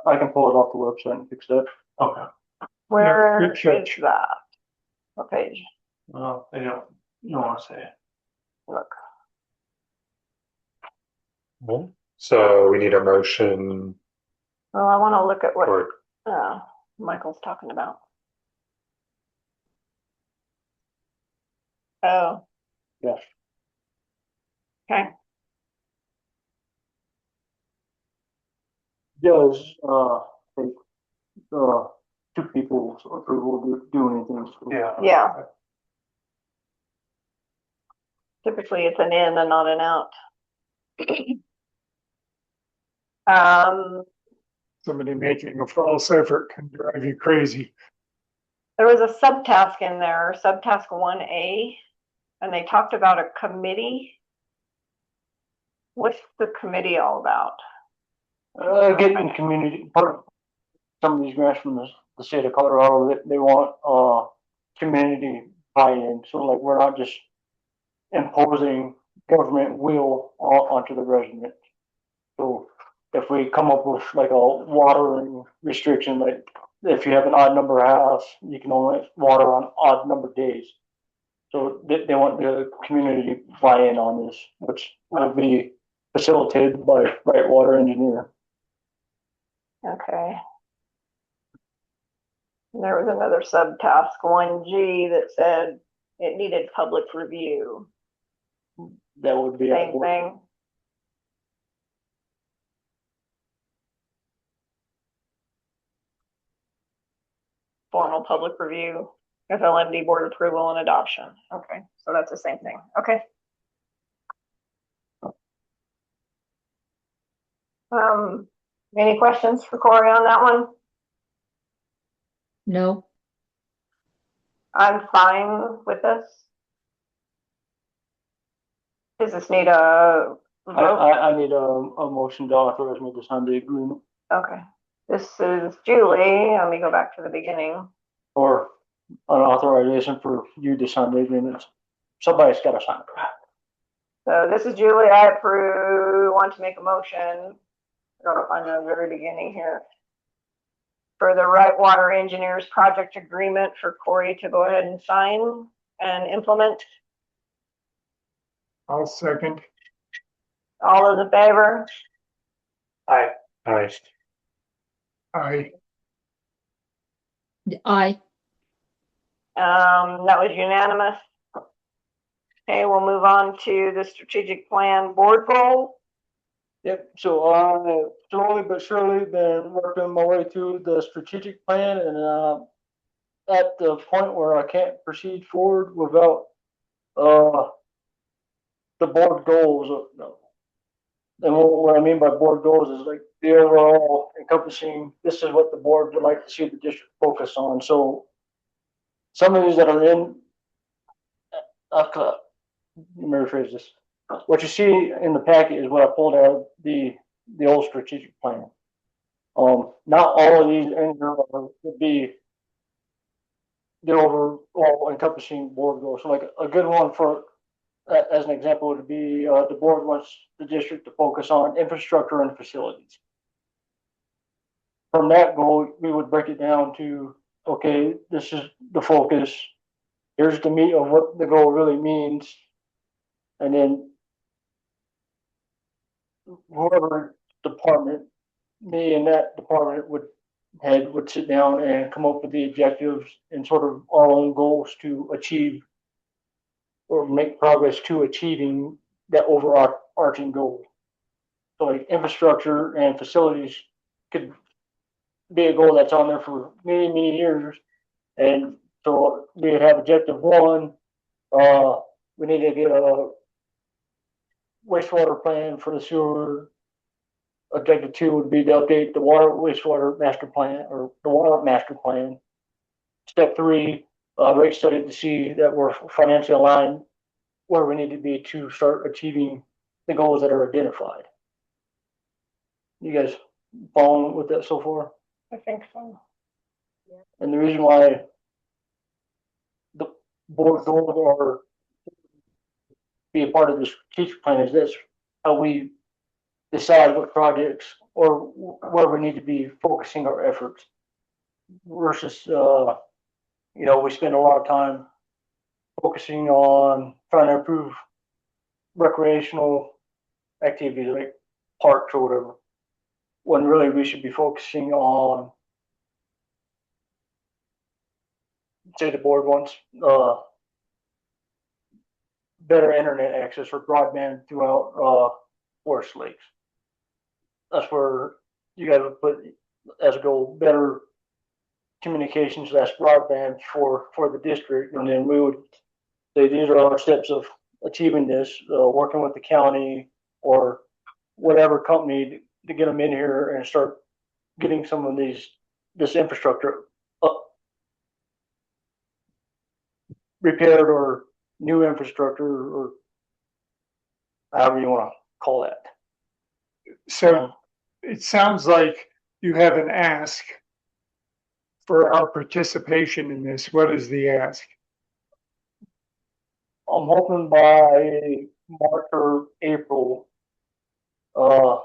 I can pull it off the website and fix that. Okay. Where good is catch. that? What page? Well, I don't want to say. Look, So we need a motion well, I want to look at what, for, Michael's talking about. Oh. Yes. Okay, Does, take, two people's approval to do anything. So Yeah. yeah. Typically it's an in and not an out. Somebody making a false effort can drive you crazy. There was a subtask in there, subtask 1A, and they talked about a committee. What's the committee all about? Getting community, part of some of these grants from the state of Colorado, they want, community buy-in, so like, we're not just imposing government will onto the resident. So if we come up with like a watering restriction, like if you have an odd number house, you can only water on odd number days. So they want the community buy-in on this, which will be facilitated by right water engineer. Okay. And there was another subtask 1G that said it needed public review. That would be. Same thing. Formal public review, FLMD board approval and adoption. Okay, so that's the same thing. Okay. Any questions for Corey on that one? No, I'm fine with this. Does this need a vote? I need a motion to authorize me to sign the agreement, Okay, this is Julie. Let me go back to the beginning. or an authorization for you to sign the agreements. Somebody's gotta sign it. So this is Julie. I approve, want to make a motion. I gotta find the very beginning here. For the Right Water Engineers project agreement for Corey to go ahead and sign and implement. I'll second. All those in favor? I I, I, That was unanimous. Okay, we'll move on to the strategic plan board goal. Yep, so I slowly but surely been working my way through the strategic plan, and at the point where I can't proceed forward without the board goals. And what I mean by board goals is like the overall encompassing, this is what the board would like to see the district focus on. So some of these that are in, let me rephrase this. What you see in the packet is what I pulled out of the old strategic plan. Not all of these in here would be the overall encompassing board goals. So like a good one for, as an example, would be the board wants the district to focus on infrastructure and facilities. From that goal, we would break it down to, okay, this is the focus. Here's the meat of what the goal really means. And then whoever department, me and that department would sit down and come up with the objectives and sort of our own goals to achieve or make progress to achieving that overarching goal. So like infrastructure and facilities could be a goal that's on there for many, many years. And so we would have objective one, we need to get a wastewater plan for the sewer. Objective two would be to update the water wastewater master plan or the water master plan. Step three, rate study to see that we're financially aligned where we need to be to start achieving the goals that are identified. You guys following with that so far? I think so. And the reason why the board goals are be a part of the strategic plan is this, how we decide what projects or where we need to be focusing our efforts. versus, we spend a lot of time focusing on trying to improve recreational activities like parks or whatever. When really we should be focusing on, say the board wants, better internet access or broadband throughout, Forest Lakes. That's where you guys would put as a goal, better communications, that's broadband for the district. And then we would say, these are our steps of achieving this, working with the county or whatever company to get them in here and start getting some of this infrastructure up, repaired, or new infrastructure, or however you want to call that. So it sounds like you have an ask for our participation in this. What is the ask? I'm hoping by March or April, the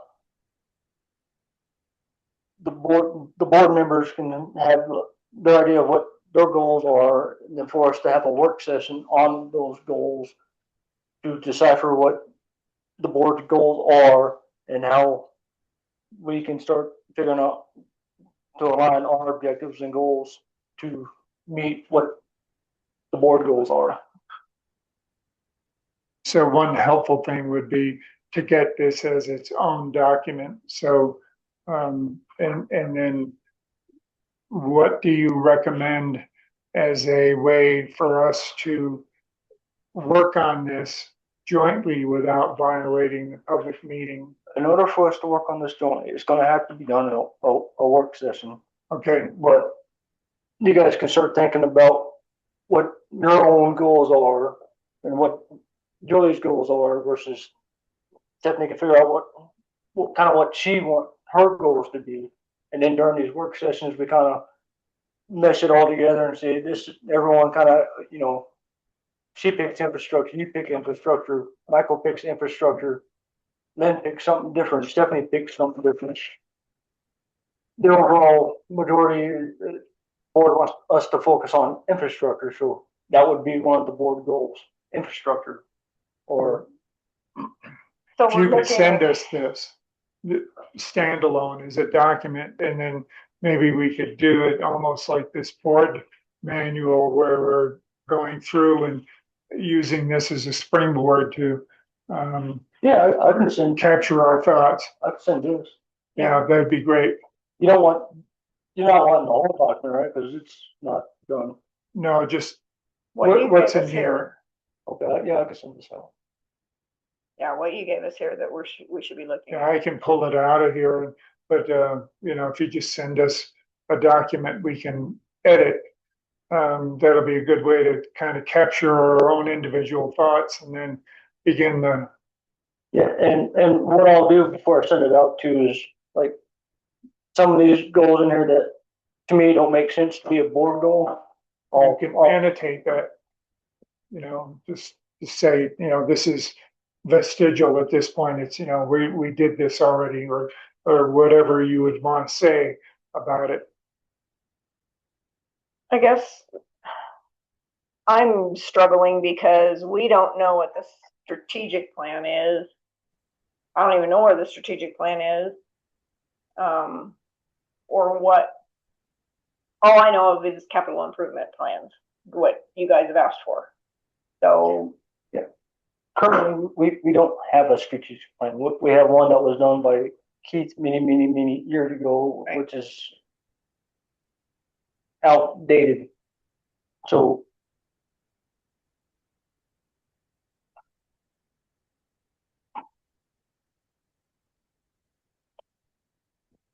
board members can have the idea of what their goals are, and then for us to have a work session on those goals to decipher what the board's goals are and how we can start figuring out to align our objectives and goals to meet what the board goals are. So one helpful thing would be to get this as its own document. So, and then what do you recommend as a way for us to work on this jointly without violating the public meeting? In order for us to work on this jointly, it's going to have to be done in a work session. Okay, But you guys can start thinking about what your own goals are and what Julie's goals are versus Stephanie can figure out what she want her goals to be. And then during these work sessions, we kind of mesh it all together and say this, everyone kind of, she picks infrastructure, you pick infrastructure, Michael picks infrastructure, Lynn picks something different, Stephanie picks something different. The overall majority board wants us to focus on infrastructure, so that would be one of the board goals, infrastructure. Or So if we're you could looking send at, us this standalone as a document, and then maybe we could do it almost like this board manual where we're going through and using this as a springboard to yeah, I can send, capture our thoughts. I can send this. Yeah, that'd be great. You're not wanting the whole document, right? Because it's not done. No, just what you what's gave in us here. Okay, yeah, I can send this out. Yeah, what you gave us here that we should be looking Yeah, at. I can pull it out of here, but if you just send us a document we can edit, that'll be a good way to kind of capture our own individual thoughts and then begin the, Yeah, and what I'll do before I send it out too is like some of these goals in here that to me don't make sense to be a board goal. you can annotate that, just say, this is vestigial at this point. It's, we did this already, or whatever you would want to say about it. I guess I'm struggling because we don't know what the strategic plan is. I don't even know where the strategic plan is. Or what, all I know of is capital improvement plans, what you guys have asked for. So currently we don't have a strategic plan. We have one that was done by Keith many years ago, Right. which is outdated. So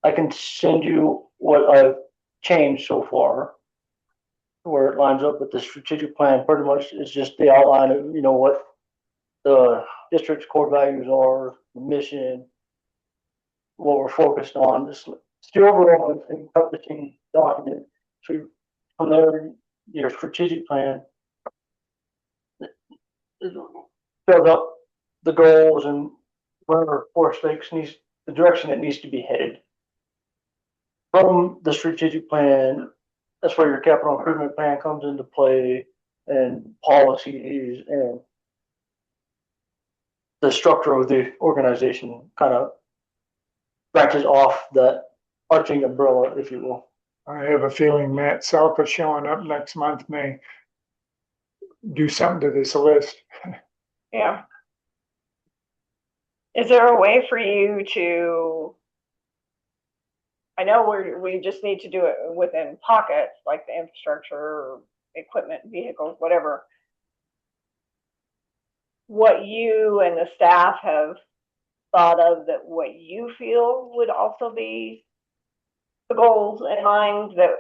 I can send you what I've changed so far, where it lines up with the strategic plan. Pretty much is just the outline of, what the district's core values are, the mission, what we're focused on. It's the overall encompassing document. So from there, your strategic plan fills up the goals and where Forest Lakes needs, the direction it needs to be headed. From the strategic plan, that's where your capital improvement plan comes into play and policies and the structure of the organization kind of branches off that arching umbrella, if you will. I have a feeling Matt Selka showing up next month may do something to this list. Yeah. Is there a way for you to, I know we just need to do it within pockets, like the infrastructure, or equipment, vehicles, whatever. What you and the staff have thought of that what you feel would also be the goals in mind, that,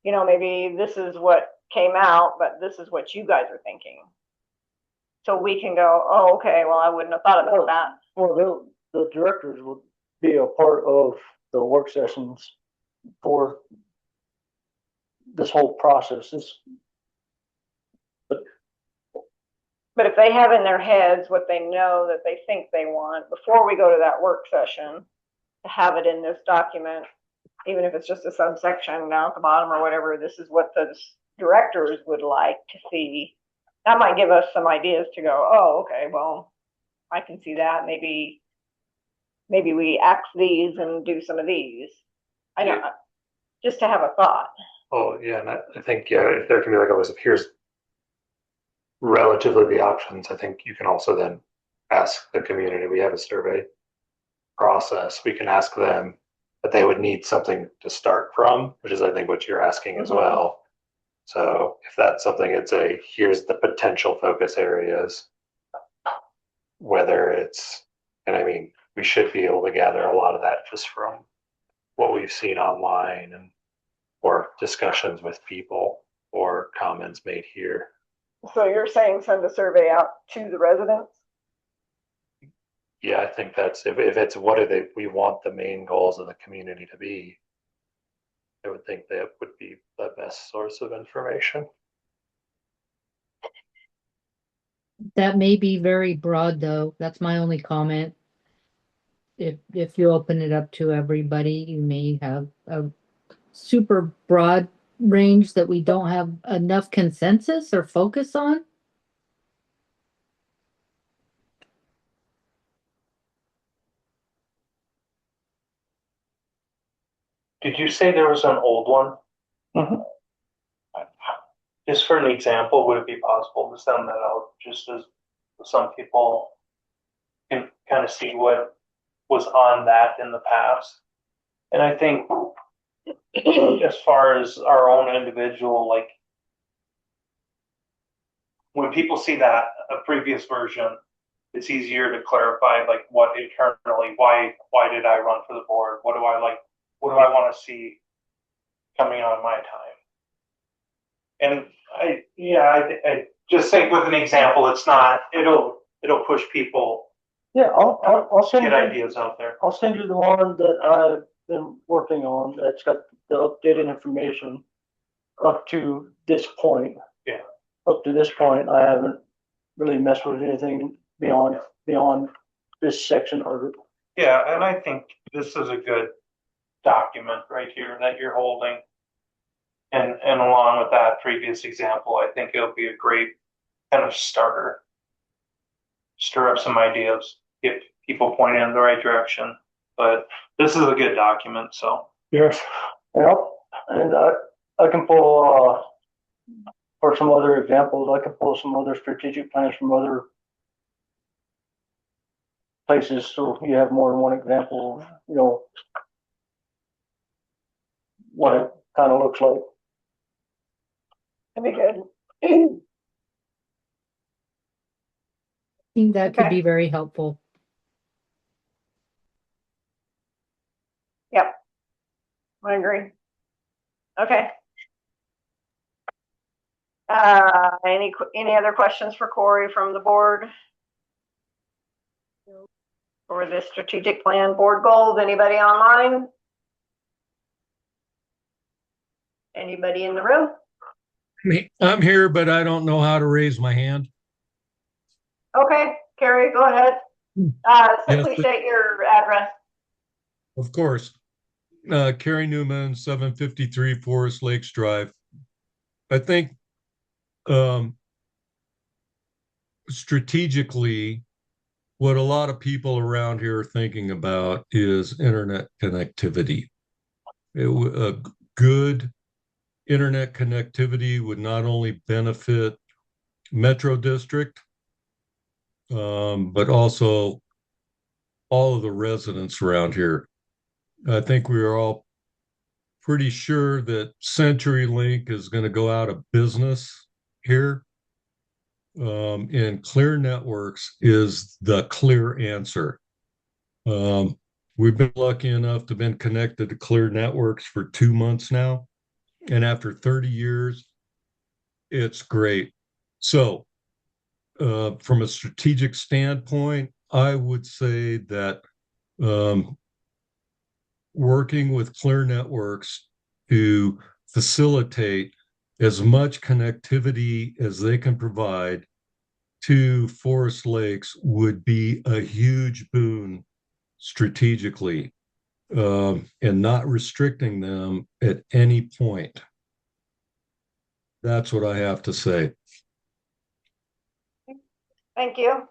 you know, maybe this is what came out, but this is what you guys are thinking. So we can go, oh, okay, well, I wouldn't have thought about that. Well, the directors will be a part of the work sessions for this whole process. But if they have in their heads what they know that they think they want before we go to that work session, to have it in this document, even if it's just a subsection down at the bottom or whatever, this is what the directors would like to see. That might give us some ideas to go, oh, okay, well, I can see that. Maybe we axe these and do some of these. I don't know, just to have a thought. Oh, yeah, and I think, yeah, if there can be like a list of here's relatively the options, I think you can also then ask the community. We have a survey process. We can ask them that they would need something to start from, which is I think what you're asking as well. So if that's something, it's here's the potential focus areas, whether it's, and I mean, we should be able to gather a lot of that just from what we've seen online and or discussions with people or comments made here. So you're saying send a survey out to the residents? Yeah, I think that's if it's what do we want the main goals of the community to be, I would think that would be the best source of information. That may be very broad, though. That's my only comment. If you open it up to everybody, you may have a super broad range that we don't have enough consensus or focus on. Did you say there was an old one? Mhm. Just for an example, would it be possible to send that out just as some people can kind of see what was on that in the past? And I think as far as our own individual, like when people see that a previous version, it's easier to clarify like what internally, why did I run for the board? What do I like? What do I want to see coming out of my time? And I just think with an example, it's not, it'll push people. Yeah, I'll send get you ideas out there. I'll send you the one that I've been working on that's got the updated information up to this point. Yeah. Up to this point, I haven't really messed with anything beyond this section of it. Yeah, and I think this is a good document right here that you're holding. And along with that previous example, I think it'll be a great kind of starter. Stir up some ideas, get people pointed in the right direction. But this is a good document, so. Yes. Yep. And I can pull for some other examples, I can pull some other strategic plans from other places, so you have more than one example, you know, what it kind of looks like. That'd be good. I think that could Okay. be very helpful. Yep. I agree. Okay. Any other questions for Corey from the board? For this strategic plan board goals, anybody online? Anybody in the room? I'm here, but I don't know how to raise my hand. Okay, Carrie, go ahead. Simply Yes. state your address. Of course. Carrie Newman, 753 Forest Lakes Drive. I think strategically, what a lot of people around here are thinking about is internet connectivity. A good internet connectivity would not only benefit Metro District, but also all of the residents around here. I think we are all pretty sure that CenturyLink is going to go out of business here. And Clear Networks is the clear answer. We've been lucky enough to have been connected to Clear Networks for 2 months now. And after 30 years, it's great. So, from a strategic standpoint, I would say that working with Clear Networks to facilitate as much connectivity as they can provide to Forest Lakes would be a huge boon strategically, and not restricting them at any point. That's what I have to say. Thank you.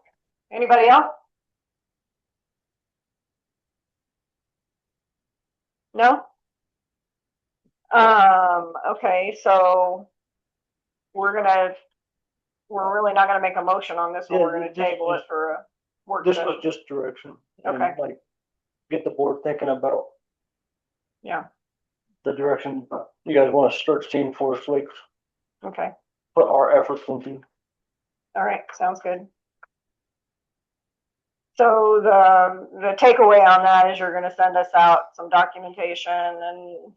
Anybody else? No? Okay, so we're really not gonna make a motion on this one. Yeah, We're gonna this table is- it for a work This session. was just direction. and, Okay. Like, get the board thinking about Yeah, the direction you guys want to start seeing Forest Lakes, okay. put our efforts into. All right, sounds good. So the takeaway on that is you're gonna send us out some documentation and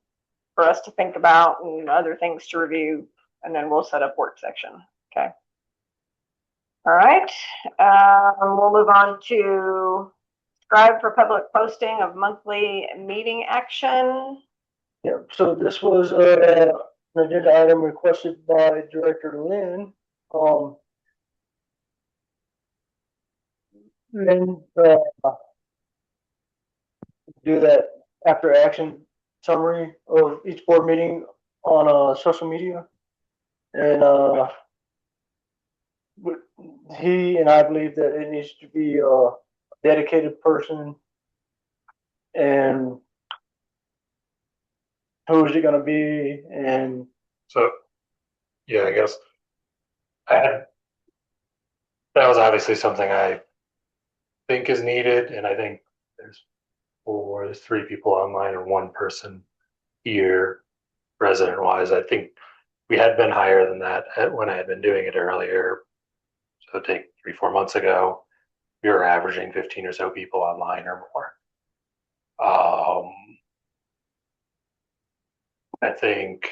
for us to think about and other things to review, and then we'll set up work section, okay? All right, we'll move on to scribe for public posting of monthly meeting action. Yeah, so this was an agenda item requested by Director Lynn. Lynn, do that after action summary of each board meeting on social media. And he and I believe that it needs to be a dedicated person. And who's it gonna be? And So, yeah, I guess that was obviously something I think is needed, and I think there's 3 people online or 1 person here, resident wise. I think we had been higher than that when I had been doing it earlier. So take 3-4 months ago, we were averaging 15 or so people online or more. I think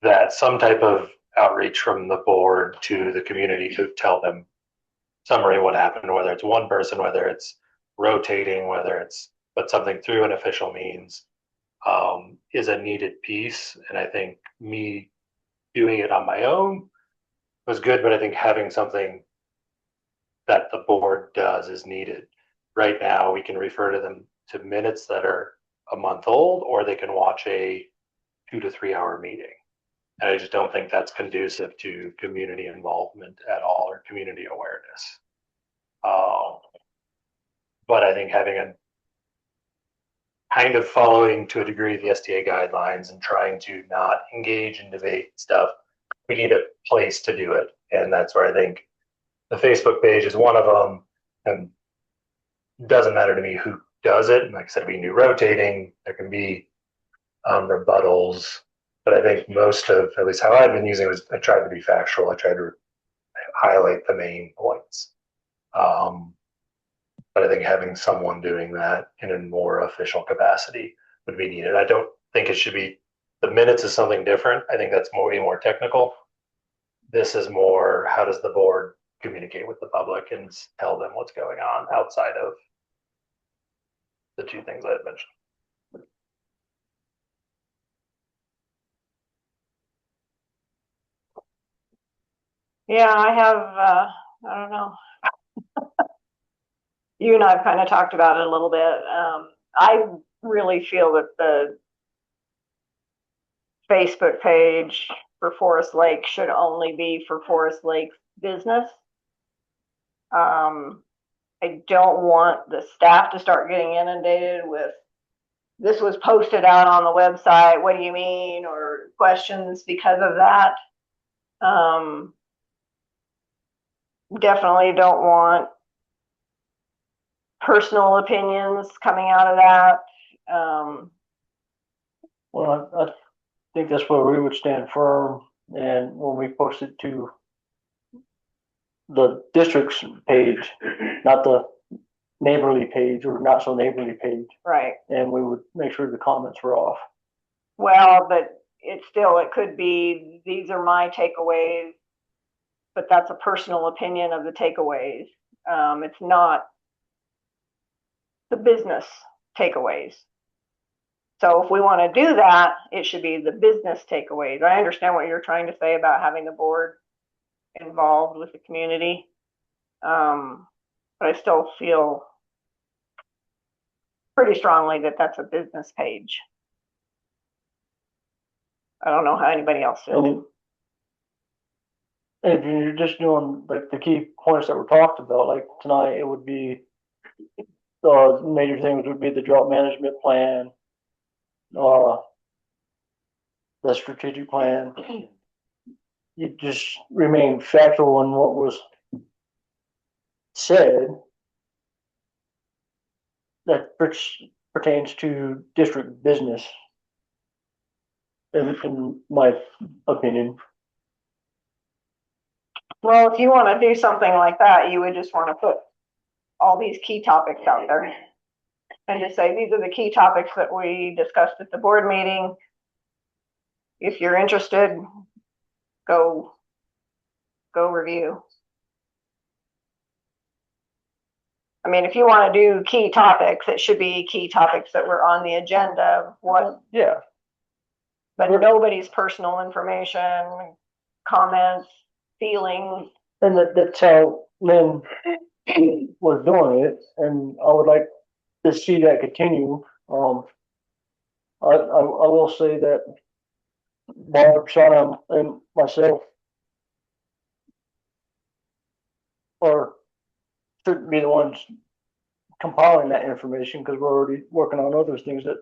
that some type of outreach from the board to the community to tell them summary what happened, whether it's 1 person, whether it's rotating, whether it's but something through an official means, is a needed piece. And I think me doing it on my own was good, but I think having something that the board does is needed. Right now, we can refer to them to minutes that are a month old, or they can watch a 2 to 3 hour meeting. And I just don't think that's conducive to community involvement at all or community awareness. But I think having a kind of following to a degree the STA guidelines and trying to not engage in debate stuff, we need a place to do it. And that's where I think the Facebook page is one of them. And it doesn't matter to me who does it. And like I said, we can do rotating. There can be rebuttals. But I think most of, at least how I've been using it, was I tried to be factual. I tried to highlight the main points. But I think having someone doing that in a more official capacity would be needed. I don't think it should be, the minutes is something different. I think that's way more technical. This is more, how does the board communicate with the public and tell them what's going on outside of the 2 things I had mentioned. Yeah, I have, I don't know. You and I have kind of talked about it a little bit. I really feel that the Facebook page for Forest Lake should only be for Forest Lake business. I don't want the staff to start getting inundated with, this was posted out on the website, what do you mean, or questions because of that. Definitely don't want personal opinions coming out of that. Well, I think that's where we would stand firm, and when we post it to the district's page, not the neighborly page or not so neighborly page, Right. and we would make sure the comments were off. Well, but it could be, these are my takeaways, but that's a personal opinion of the takeaways. It's not the business takeaways. So if we want to do that, it should be the business takeaways. I understand what you're trying to say about having the board involved with the community. But I still feel pretty strongly that that's a business page. I don't know how anybody else feels. And if you're just doing like the key points that were talked about, like tonight, it would be the major things would be the drought management plan, the strategic plan. You just remain factual in what was said that pertains to district business, in my opinion. Well, if you want to do something like that, you would just want to put all these key topics out there and just say, these are the key topics that we discussed at the board meeting. If you're interested, go review. I mean, if you want to do key topics, it should be key topics that were on the agenda. Yeah. But nobody's personal information, comments, feelings. And that's how Lynn was doing it, and I would like to see that continue. I will say that Barb, Shauna, and myself shouldn't be the ones compiling that information because we're already working on other things that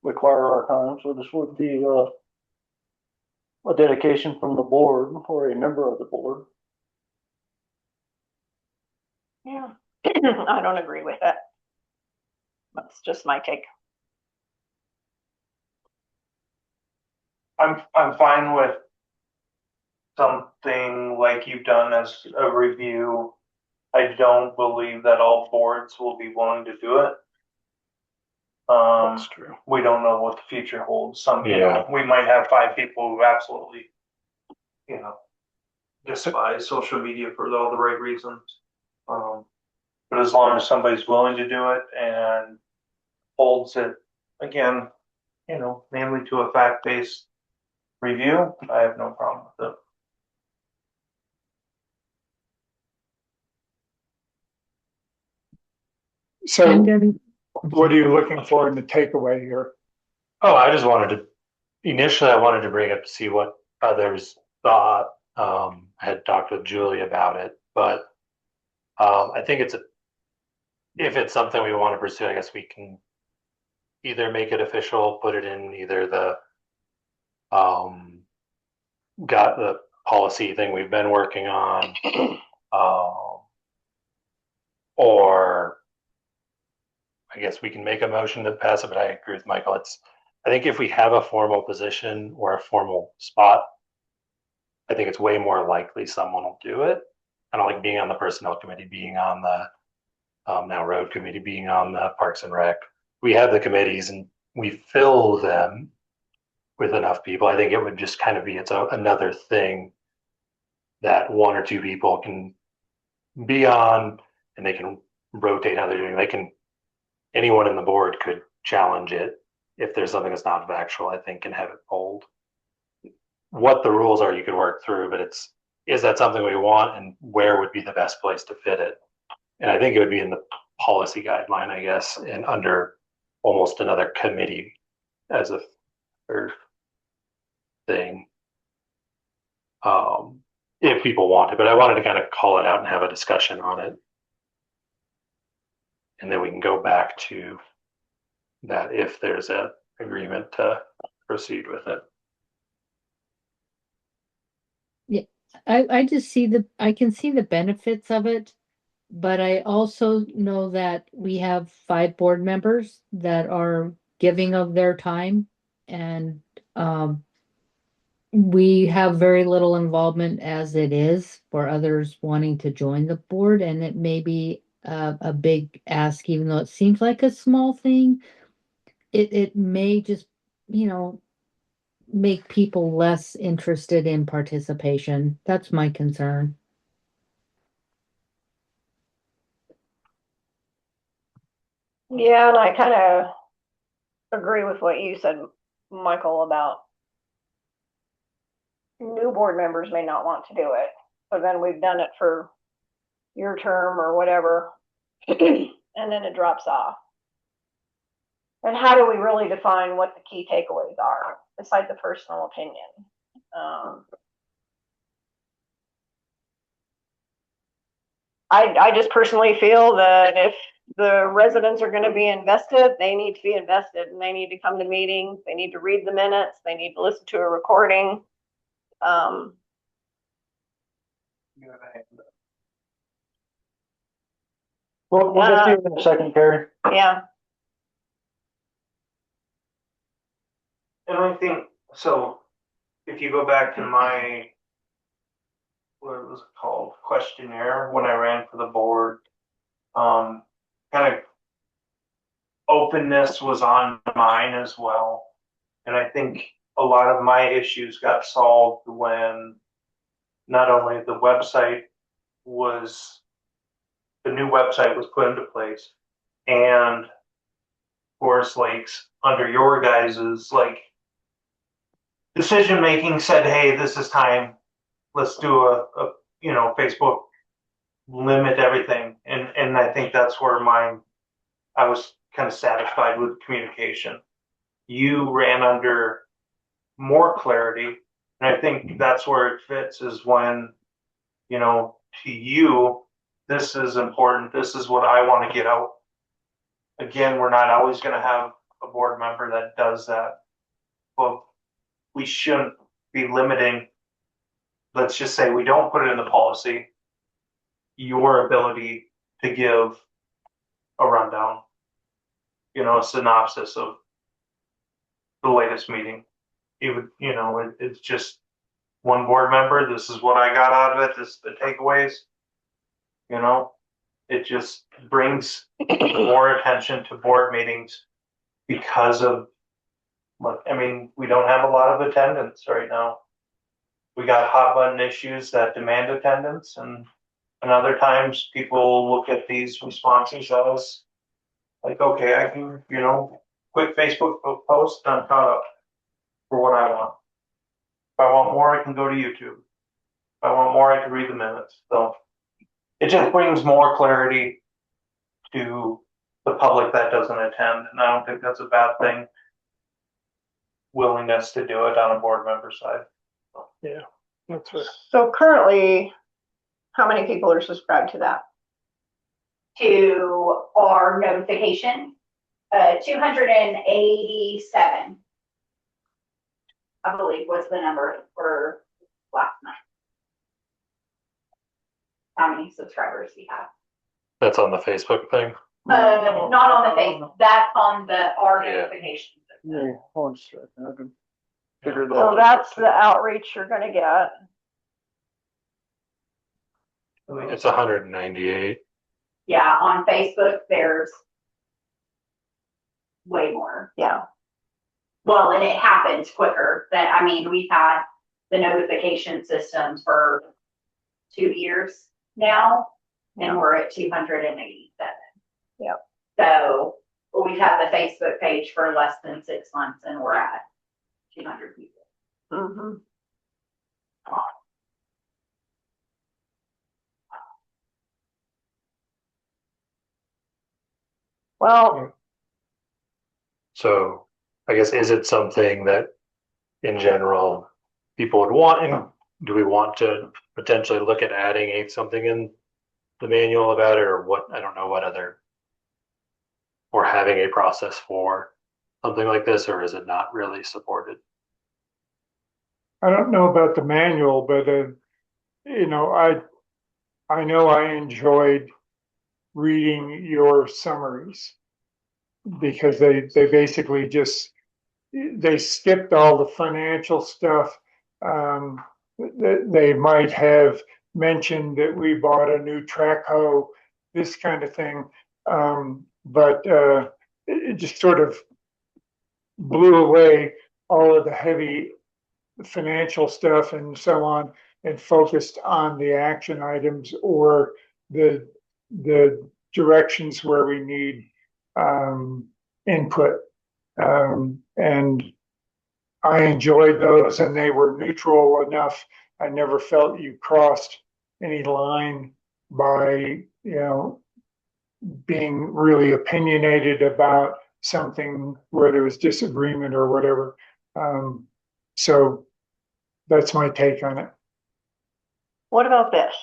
require our time. So this would be a dedication from the board or a member of the board. Yeah, I don't agree with that. That's just my take. I'm fine with something like you've done as a review. I don't believe that all boards will be willing to do it. That's true. We don't know what the future holds. Yeah. We might have 5 people who absolutely, despise social media for all the right reasons. But as long as somebody's willing to do it and holds it, again, mainly to a fact-based review, I have no problem with it. So I'm gonna, what are you looking for in the takeaway here? Oh, I just initially I wanted to bring up to see what others thought. I had talked with Julie about it, but I think if it's something we want to pursue, I guess we can either make it official, put it in either the got the policy thing we've been working on, or I guess we can make a motion to pass it, but I agree with Michael. I think if we have a formal position or a formal spot, I think it's way more likely someone will do it. I don't like being on the personnel committee, being on the now road committee, being on the Parks and Rec. We have the committees and we fill them with enough people. I think it would just kind of be another thing that 1 or 2 people can be on, and they can rotate how they're doing. Anyone in the board could challenge it if there's something that's not factual, I think, and have it pulled. What the rules are, you could work through, but is that something we want, and where would be the best place to fit it? And I think it would be in the policy guideline, I guess, and under almost another committee as a third. thing. If people want it, but I wanted to kind of call it out and have a discussion on it. And then we can go back to that if there's a agreement to proceed with it. I just I can see the benefits of it, but I also know that we have 5 board members that are giving of their time and, we have very little involvement as it is for others wanting to join the board, and it may be a big ask, even though it seems like a small thing. It may just, make people less interested in participation. That's my concern. Yeah, and I kind of agree with what you said, Michael, about new board members may not want to do it. So then we've done it for your term or whatever, and then it drops off. And how do we really define what the key takeaways are, besides the personal opinion? I just personally feel that if the residents are going to be invested, they need to be invested, and they need to come to meetings, they need to read the minutes, they need to listen to a recording. We'll get to you in a second, Carrie. Yeah. And I think, so if you go back to my, what was it called, questionnaire when I ran for the board, kind of openness was on mine as well. And I think a lot of my issues got solved when not only the new website was put into place, and Forest Lakes under your guys's decision making said, hey, this is time. Let's do a Facebook, limit everything. And I think that's where I was kind of satisfied with communication. You ran under more clarity. And I think that's where it fits, is when, to you, this is important. This is what I want to get out. Again, we're not always going to have a board member that does that. But we shouldn't be limiting, let's just say we don't put it in the policy, your ability to give a rundown, a synopsis of the latest meeting. It's just one board member. This is what I got out of it. This is the takeaways. It just brings more attention to board meetings because of, we don't have a lot of attendance right now. We got hot button issues that demand attendance, and other times people look at these responses as like, okay, I can, quick Facebook post, I'm caught up for what I want. If I want more, I can go to YouTube. If I want more, I can read the minutes. So it just brings more clarity to the public that doesn't attend, and I don't think that's a bad thing. Willingness to do it on a board member side. Yeah, that's right. So currently, how many people are subscribed to that? To our notification, 287, I believe, was the number for last night. How many subscribers we have? That's on the Facebook thing. Not on the Facebook. That's on our Yeah. notification. Yeah, hold on a second. I can figure that So out. that's the outreach you're going to get. It's 198. Yeah, on Facebook, there's way more. Yeah. Well, and it happens quicker. We've had the notification systems for 2 years now, and we're at 287. Yep. So we've had the Facebook page for less than 6 months, and we're at 200 people. Mm-hmm. Well, So I guess, is it something that in general people would want, and do we want to potentially look at adding something in the manual about it, or what? I don't know what other, or having a process for something like this, or is it not really supported? I don't know about the manual, but, you know, I know I enjoyed reading your summaries because they basically just, they skipped all the financial stuff. They might have mentioned that we bought a new track hoe, this kind of thing. But it just sort of blew away all of the heavy financial stuff and so on, and focused on the action items or the directions where we need input. And I enjoyed those, and they were neutral enough. I never felt you crossed any line by, you know, being really opinionated about something where there was disagreement or whatever. So that's my take on it. What about this?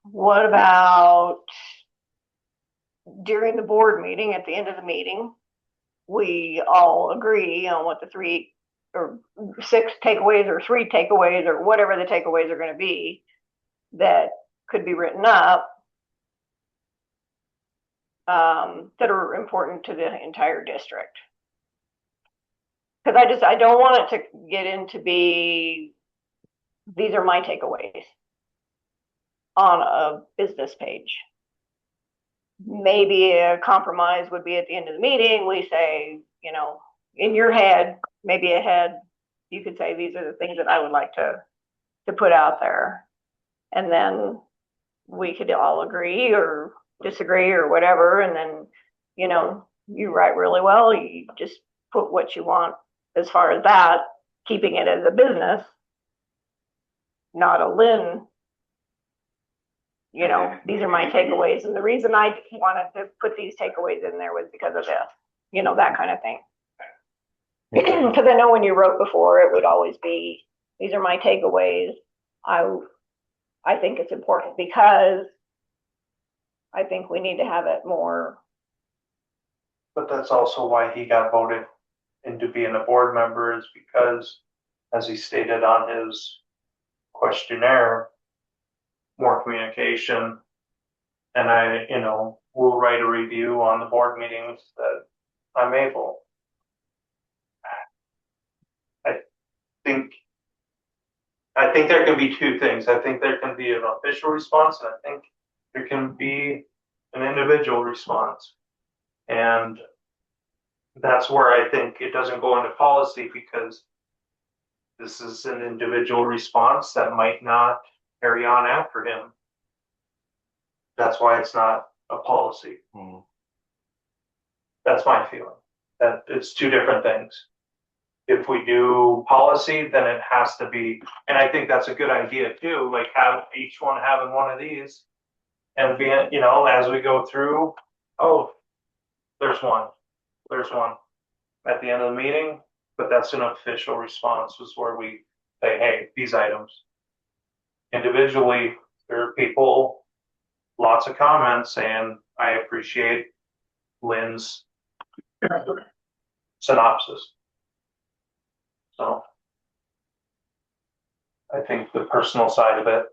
What about during the board meeting, at the end of the meeting, we all agree on what the 3 or 6 takeaways or 3 takeaways or whatever the takeaways are going to be that could be written up, that are important to the entire district. Because I don't want it to get into be, these are my takeaways on a business page. Maybe a compromise would be at the end of the meeting, we say, you know, in your head, maybe ahead, you could say, these are the things that I would like to put out there. And then we could all agree or disagree or whatever. And then, you know, you write really well, you just put what you want as far as that, keeping it as a business, not a Lynn. You know, these are my takeaways. And the reason I wanted to put these takeaways in there was because of this, you know, that kind of thing. Because I know when you wrote before, it would always be, these are my takeaways. I think it's important because I think we need to have it more. But that's also why he got voted into being a board member, is because, as he stated on his questionnaire, more communication. And I, you know, will write a review on the board meetings that I'm able. I think there can be 2 things. I think there can be an official response, and I think there can be an individual response. And that's where I think it doesn't go into policy, because this is an individual response that might not carry on after him. That's why it's not a policy. That's my feeling. That it's 2 different things. If we do policy, then it has to be, and I think that's a good idea too, like have each one having one of these and being, you know, as we go through, oh, there's one at the end of the meeting, but that's an official response, is where we say, hey, these items. Individually, there are people, lots of comments saying, I appreciate Lynn's synopsis. So I think the personal side of it,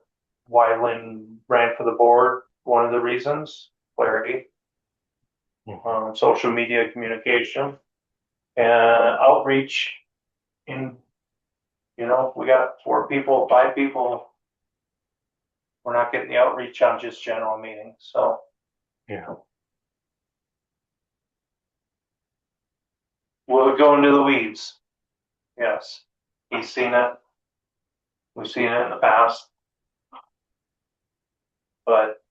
why Lynn ran for the board, one of the reasons, clarity, social media communication, and outreach. In, you know, we got 4 people, 5 people. We're not getting the outreach on just general meetings. So, Yeah. Will it go into the weeds? Yes. He's seen it. We've seen it in the past. But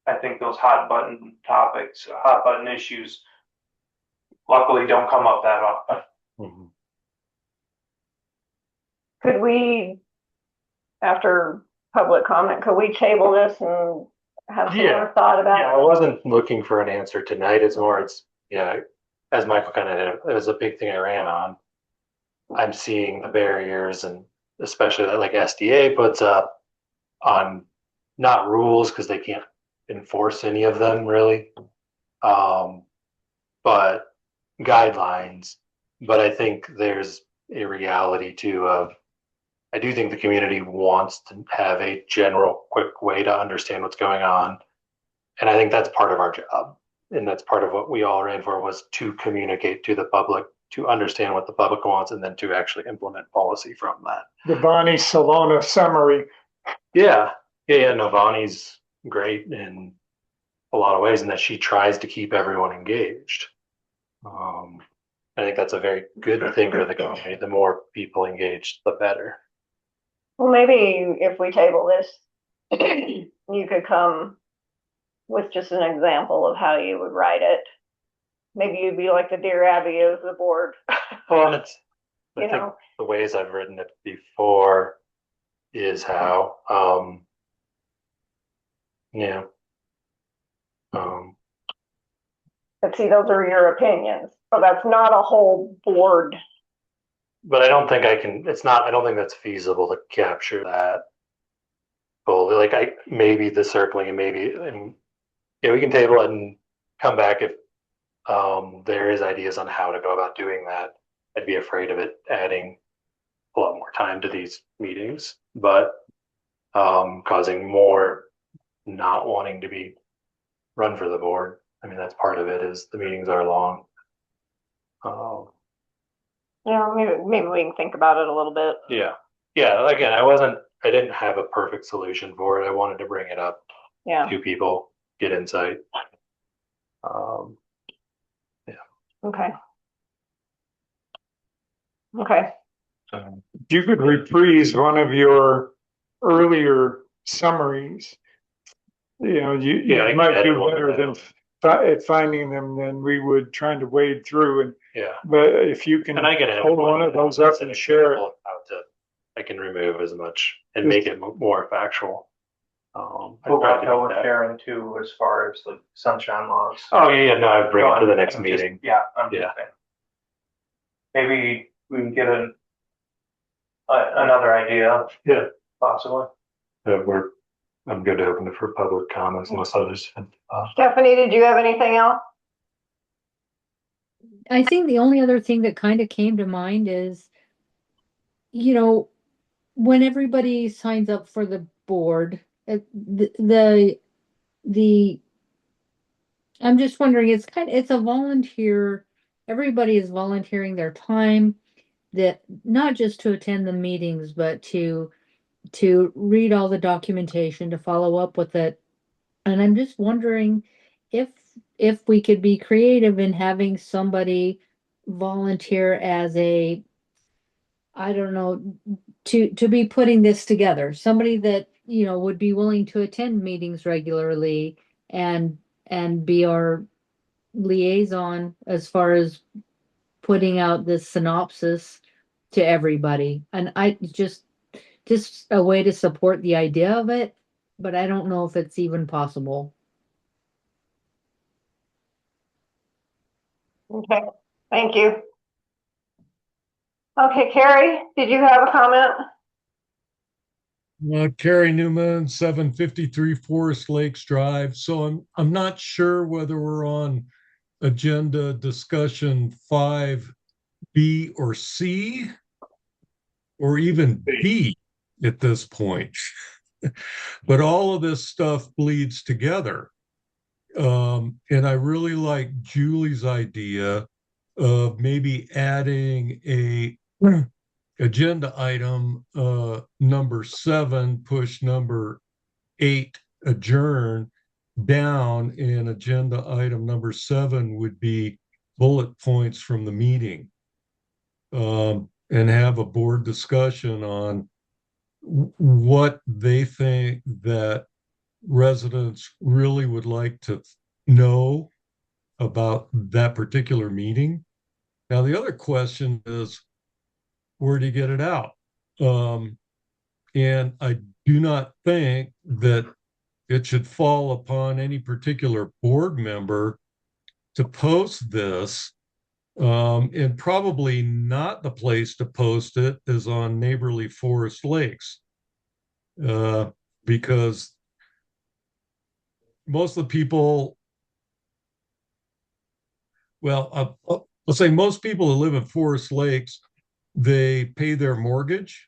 I think those hot button topics, hot button issues, luckily don't come up that often. Could we, after public comment, could we table this and have some more thought about Yeah, I wasn't looking for an answer tonight. It's more, as Michael kind of, it was a big thing I ran on. I'm seeing the barriers and especially that like SDA puts up on not rules because they can't enforce any of them really, but guidelines. But I think there's a reality too of I do think the community wants to have a general quick way to understand what's going on. And I think that's part of our job. And that's part of what we all ran for was to communicate to the public, to understand what the public wants, and then to actually implement policy from that. The Bonnie Salona summary. Yeah. Yeah. Navani's great in a lot of ways, and that she tries to keep everyone engaged. I think that's a very good thing for the community. The more people engaged, the better. Well, maybe if we table this, you could come with just an example of how you would write it. Maybe you'd be like the Dear Abby of the board. Well, and it's, I You think know. the ways I've written it before is how, yeah. But see, those are your opinions. So that's not a whole board. But I don't think I can, it's not, I don't think that's feasible to capture that fully. Like maybe the circling and maybe, and yeah, we can table it and come back if there is ideas on how to go about doing that. I'd be afraid of it adding a lot more time to these meetings, but causing more not wanting to be run for the board. I mean, that's part of it is the meetings are long. Yeah, maybe we can think about it a little bit. Yeah. Yeah. Again, I didn't have a perfect solution for it. I wanted to bring it up Yeah. to people, get insight. Yeah. Okay. Okay. You could reprise one of your earlier summaries. You know, I you might can do edit one better of than those. at finding them than we would trying to wade through. And Yeah. but if you can And I can edit hold one of those up and share it. I can remove as much and make it more factual. We'll I'd try to go do with that. Karen too, as far as the sunshine laws. Oh yeah, no, I'd bring it to the next I'm meeting. Yeah, I'm Yeah. just saying. Maybe we can get another idea. Yeah. Possibly. I'm good to open it for public comments unless others. Stephanie, did you have anything else? I think the only other thing that kind of came to mind is, when everybody signs up for the board, the I'm just wondering, it's a volunteer, everybody is volunteering their time that not just to attend the meetings, but to read all the documentation, to follow up with it. And I'm just wondering if we could be creative in having somebody volunteer as I don't know, to be putting this together, somebody that, would be willing to attend meetings regularly and be our liaison as far as putting out this synopsis to everybody. And I just a way to support the idea of it, but I don't know if it's even possible. Okay, thank you. Okay, Carrie, did you have a comment? Carrie Newman, 753 Forest Lakes Drive. So I'm not sure whether we're on agenda discussion 5B or C, or even B at this point. But all of this stuff bleeds together. And I really like Julie's idea of maybe adding a agenda item number 7, push number 8, adjourn down, and agenda item number 7 would be bullet points from the meeting, and have a board discussion on what they think that residents really would like to know about that particular meeting. Now, the other question is, where do you get it out? And I do not think that it should fall upon any particular board member to post this And probably not the place to post it is on neighborly forest lakes, because most of the people, well, let's say most people who live in forest lakes, they pay their mortgage,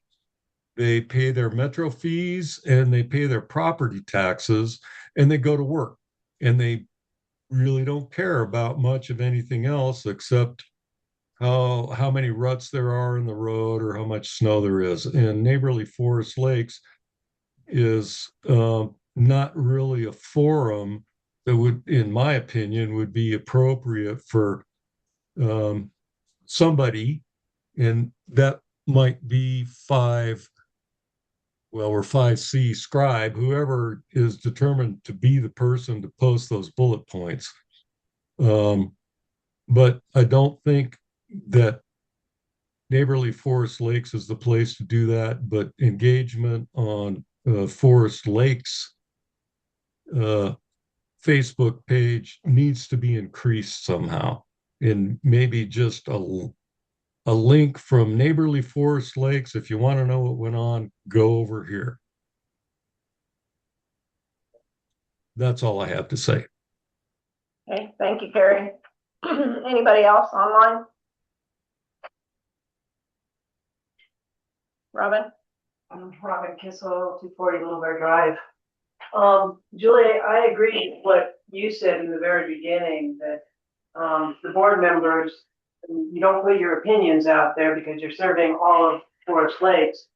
they pay their metro fees, and they pay their property taxes, and they go to work, and they really don't care about much of anything else except how many ruts there are in the road or how much snow there is. And neighborly forest lakes is not really a forum that would, in my opinion, would be appropriate for um, somebody, and that might be or 5C scribe, whoever is determined to be the person to post those bullet points. But I don't think that neighborly forest lakes is the place to do that, but engagement on forest lakes Facebook page needs to be increased somehow, and maybe just a link from neighborly forest lakes. If you want to know what went on, go over here. That's all I have to say. Okay, thank you, Carrie. Anybody else online? Robin? I'm Robin Kissel, 240 Little Bear Drive. Julie, I agree with what you said in the very beginning, that the board members, you don't put your opinions out there because you're serving all of Forest Lakes.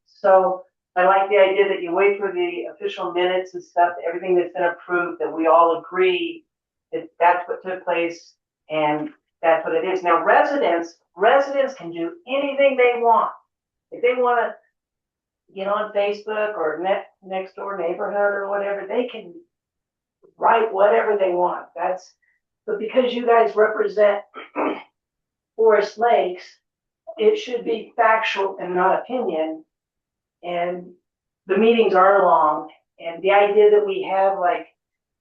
So I like the idea that you wait for the official minutes and stuff, everything that's been approved, that we all agree that that's what took place and that's what it is. Now, residents can do anything they want. If they want to get on Facebook or next door neighborhood or whatever, they can write whatever they want. But because you guys represent Forest Lakes, it should be factual and not opinion. And the meetings are long. And the idea that we have like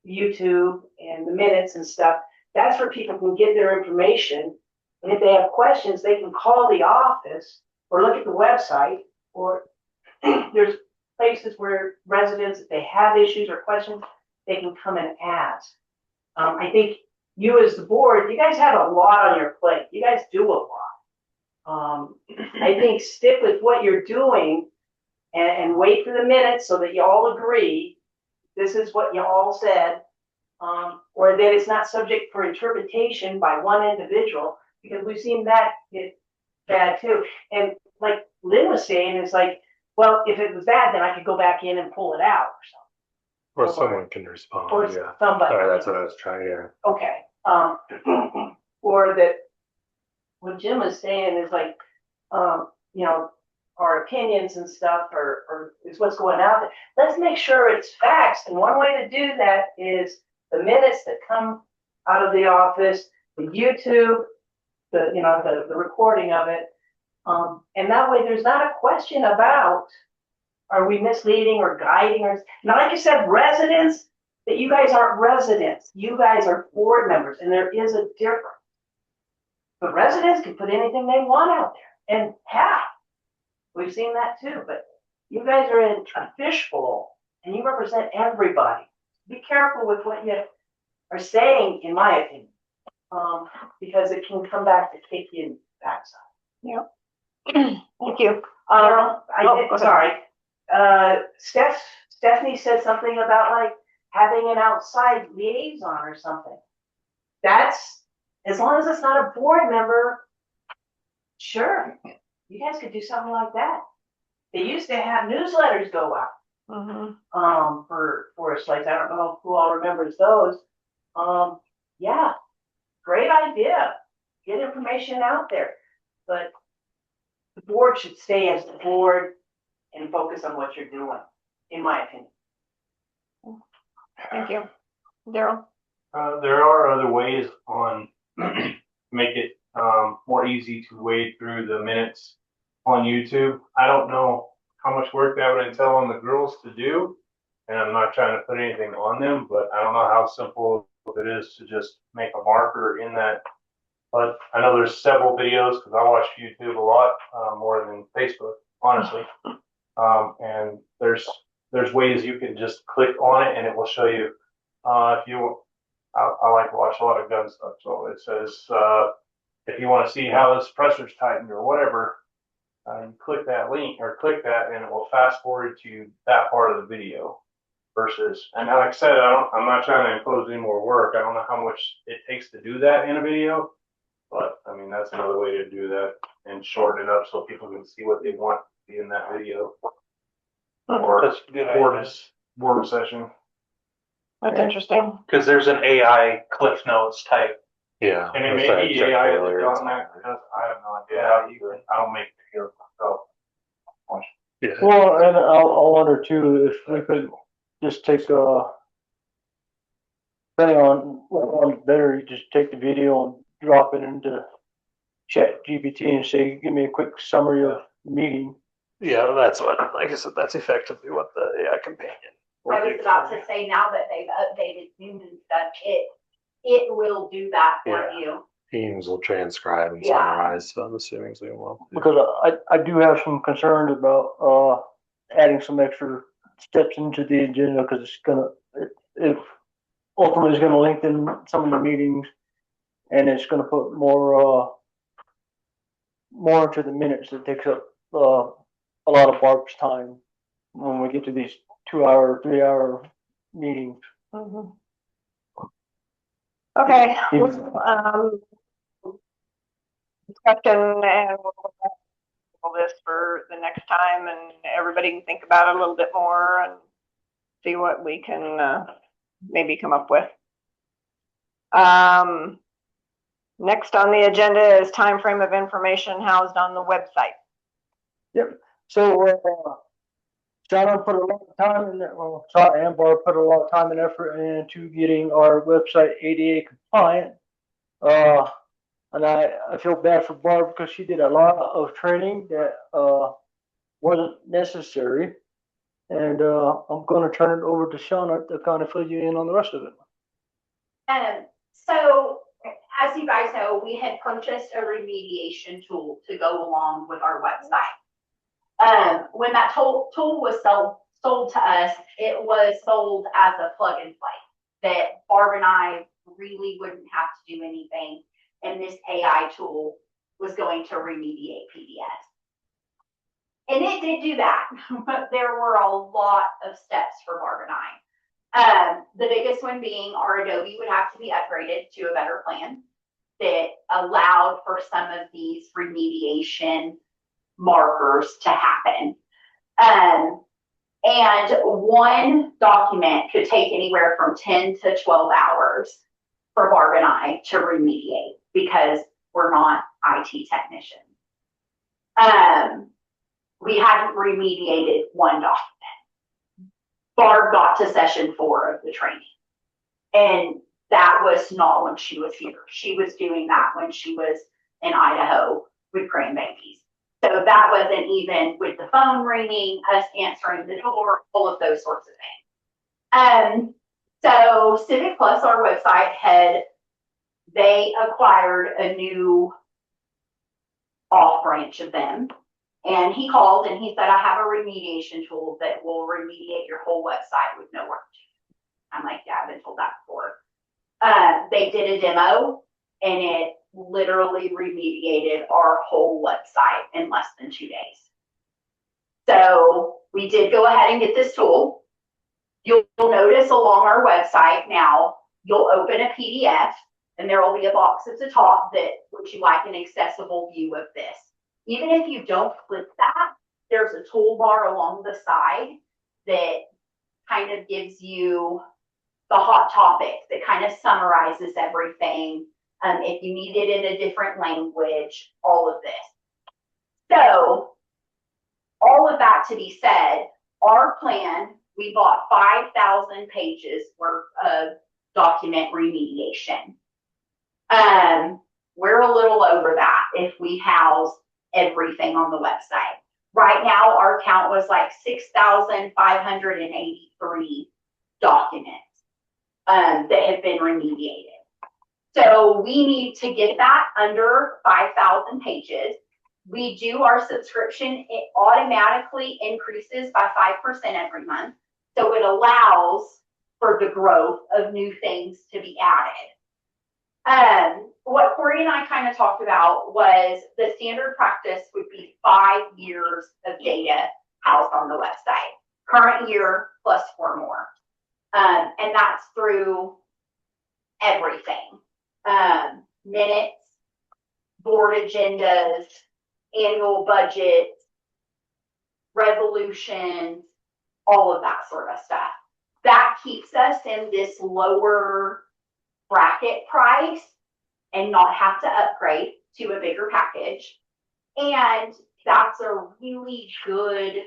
YouTube and the minutes and stuff, that's where people can get their information. And if they have questions, they can call the office or look at the website, or there's places where residents, if they have issues or questions, they can come and ask. I think you as the board, you guys have a lot on your plate. You guys do a lot. I think stick with what you're doing and wait for the minutes so that you all agree this is what you all said, or that it's not subject for interpretation by one individual, because we've seen that get bad too. And like Lynn was saying, it's like, well, if it was bad, then I could go back in and pull it out or something. Or someone can respond, Or yeah. somebody. Sorry, that's what I was trying, yeah. Okay. Or that what Jim was saying is like, you know, our opinions and stuff or is what's going out there. Let's make sure it's facts. And one way to do that is the minutes that come out of the office, the YouTube, the recording of it. And that way there's not a question about, are we misleading or guiding or, now, like you said, residents, that you guys aren't residents. You guys are board members, and there is a difference. But residents can put anything they want out there, and we've seen that too. But you guys are in a fishbowl, and you represent everybody. Be careful with what you are saying, in my opinion, because it can come back to kick you in the backside. Yep. Thank you. Sorry. Stephanie said something about like having an outside liaison or something. That's, as long as it's not a board member, sure, you guys could do something like that. They used to have newsletters go out for Forest Lakes. I don't know who all remembers those. Yeah, great idea. Get information out there, but the board should stay as the board and focus on what you're doing, in my opinion. Thank you. Daryl? There are other ways on make it more easy to wade through the minutes on YouTube. I don't know how much work that would entail on the girls to do, and I'm not trying to put anything on them, but I don't know how simple what it is to just make a marker in that. But I know there's several videos because I watch YouTube a lot, more than Facebook, honestly. And there's ways you can just click on it and it will show you, if you, I like to watch a lot of gun stuff. So it says, if you want to see how this pressure's tightened or whatever, you click that link or click that and it will fast forward to that part of the video versus, and like I said, I'm not trying to impose any more work. I don't know how much it takes to do that in a video, but I mean, that's another way to do that and shorten it up so people can see what they want to be in that video. Or That's a good for idea. this work session. That's interesting. Because there's an AI Cliff Notes type. Yeah. And it that's may what I be checked AI earlier. that's on that because I have no idea how you can, I don't make videos myself. Yeah. Well, and I wonder too, if we could just take, depending on what one's better, you just take the video and drop it into Chat GPT and say, give me a quick summary of the meeting. Yeah, that's what, like I said, that's effectively what the AI companion. I was about to say, now that they've updated Zoom and stuff, it will do that for Yeah. you. Teams will transcribe and Yeah. summarize, so I'm assuming Zoom will. Because I do have some concerns about, adding some extra steps into the agenda, because it's gonna, it ultimately is gonna lengthen some of the meetings, and it's gonna put more into the minutes that takes up, a lot of Barb's time when we get to these 2-hour, 3-hour meetings. Mhm. Okay, discussion, and we'll table this for the next time, and everybody can think about it a little bit more and see what we can, maybe come up with. Next on the agenda is time frame of information housed on the website. Yep. So, Shauna put a lot of time in that, well, Shauna and Barb put a lot of time and effort into getting our website ADA compliant. And I feel bad for Barb because she did a lot of training that, wasn't necessary. And, I'm gonna turn it over to Shauna to kind of fill you in on the rest of it. So as you guys know, we had purchased a remediation tool to go along with our website. When that tool was sold to us, it was sold as a plug and play, that Barb and I really wouldn't have to do anything, and this AI tool was going to remediate PDFs. And it did do that, but there were a lot of steps for Barb and I. The biggest one being our Adobe would have to be upgraded to a better plan that allowed for some of these remediation markers to happen. And one document could take anywhere from 10 to 12 hours for Barb and I to remediate because we're not IT technicians. We hadn't remediated one document. Barb got to session 4 of the training, and that was not when she was here. She was doing that when she was in Idaho with grandbabies. So that wasn't even with the phone ringing, us answering the door, all of those sorts of things. So Civic Plus, our website, they acquired a new off branch of them. And he called and he said, I have a remediation tool that will remediate your whole website with no work. I'm like, yeah, I've been told that before. They did a demo and it literally remediated our whole website in less than 2 days. So we did go ahead and get this tool. You'll notice along our website now, you'll open a PDF and there will be a box at the top that would you like an accessible view of this. Even if you don't click that, there's a toolbar along the side that kind of gives you the hot topics that kind of summarizes everything. If you need it in a different language, all of this. So all of that to be said, our plan, we bought 5,000 pages worth of document remediation. We're a little over that if we house everything on the website. Right now, our count was like 6,583 documents. that have been remediated. So we need to get that under 5,000 pages. We do our subscription, it automatically increases by 5% every month. So it allows for the growth of new things to be added. What Corey and I kind of talked about was the standard practice would be 5 years of data housed on the website. Current year plus 4 more. And that's through everything. Minutes, board agendas, annual budgets, resolutions, all of that sort of stuff. That keeps us in this lower bracket price and not have to upgrade to a bigger package. And that's a really good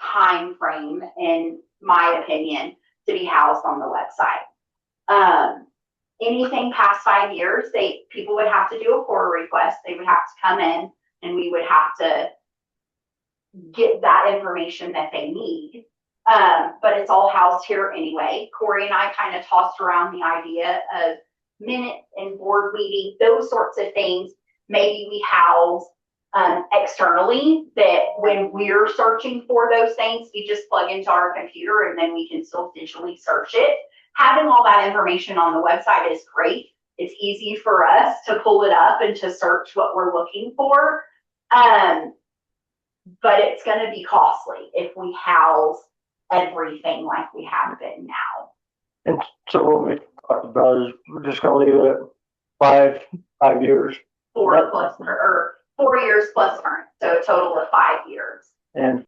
time frame, in my opinion, to be housed on the website. Anything past 5 years, people would have to do a core request. They would have to come in and we would have to get that information that they need. But it's all housed here anyway. Corey and I kind of tossed around the idea of minutes and board meeting, those sorts of things. Maybe we house externally, that when we're searching for those things, we just plug into our computer and then we can still digitally search it. Having all that information on the website is great. It's easy for us to pull it up and to search what we're looking for. But it's going to be costly if we house everything like we have been now. And so what we talked about is we're just gonna leave it at 5 years. 4 plus, or 4 years plus current, so a total of 5 years. And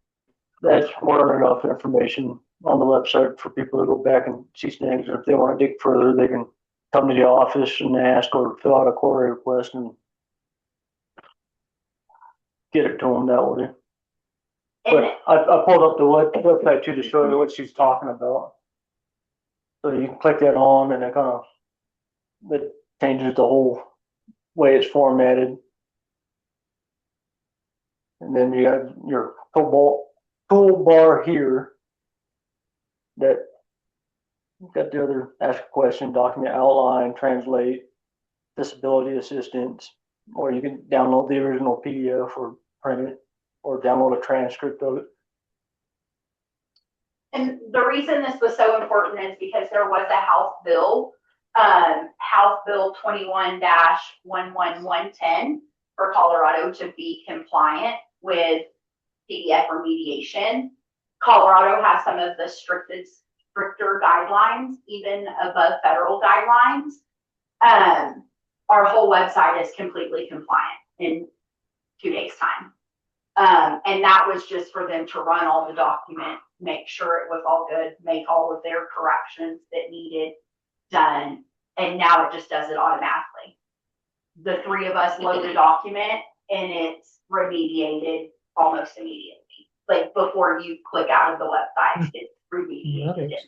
that's more than enough information on the website for people to go back and see things. If they want to dig further, they can come to the office and ask or fill out a query request and get it to them that way. But I pulled up the website too to show you what she's talking about. So you can click that on and it changes the whole way it's formatted. And then you got your toolbar here that you've got the other ask a question, document outline, translate, disability assistance, or you can download the original PDF or print it or download a transcript of it. And the reason this was so important is because there was a House bill, House Bill 21-11110 for Colorado to be compliant with PDF remediation. Colorado has some of the stricter guidelines, even above federal guidelines. Our whole website is completely compliant in 2 days' time. And that was just for them to run all the documents, make sure it was all good, make all of their corrections that needed done. And now it just does it automatically. The 3 of us load a document and it's remediated almost immediately. Like before you click out of the website, it's remediated in there.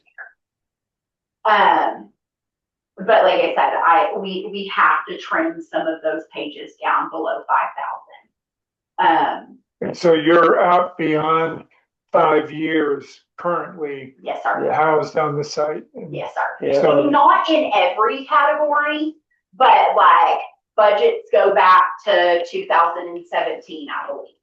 But like I said, we have to trim some of those pages down below 5,000. And so you're out beyond 5 years currently. Yes, sir. Housed on the site. Yes, sir. Yeah. So not in every category, but like budgets go back to 2017, I believe.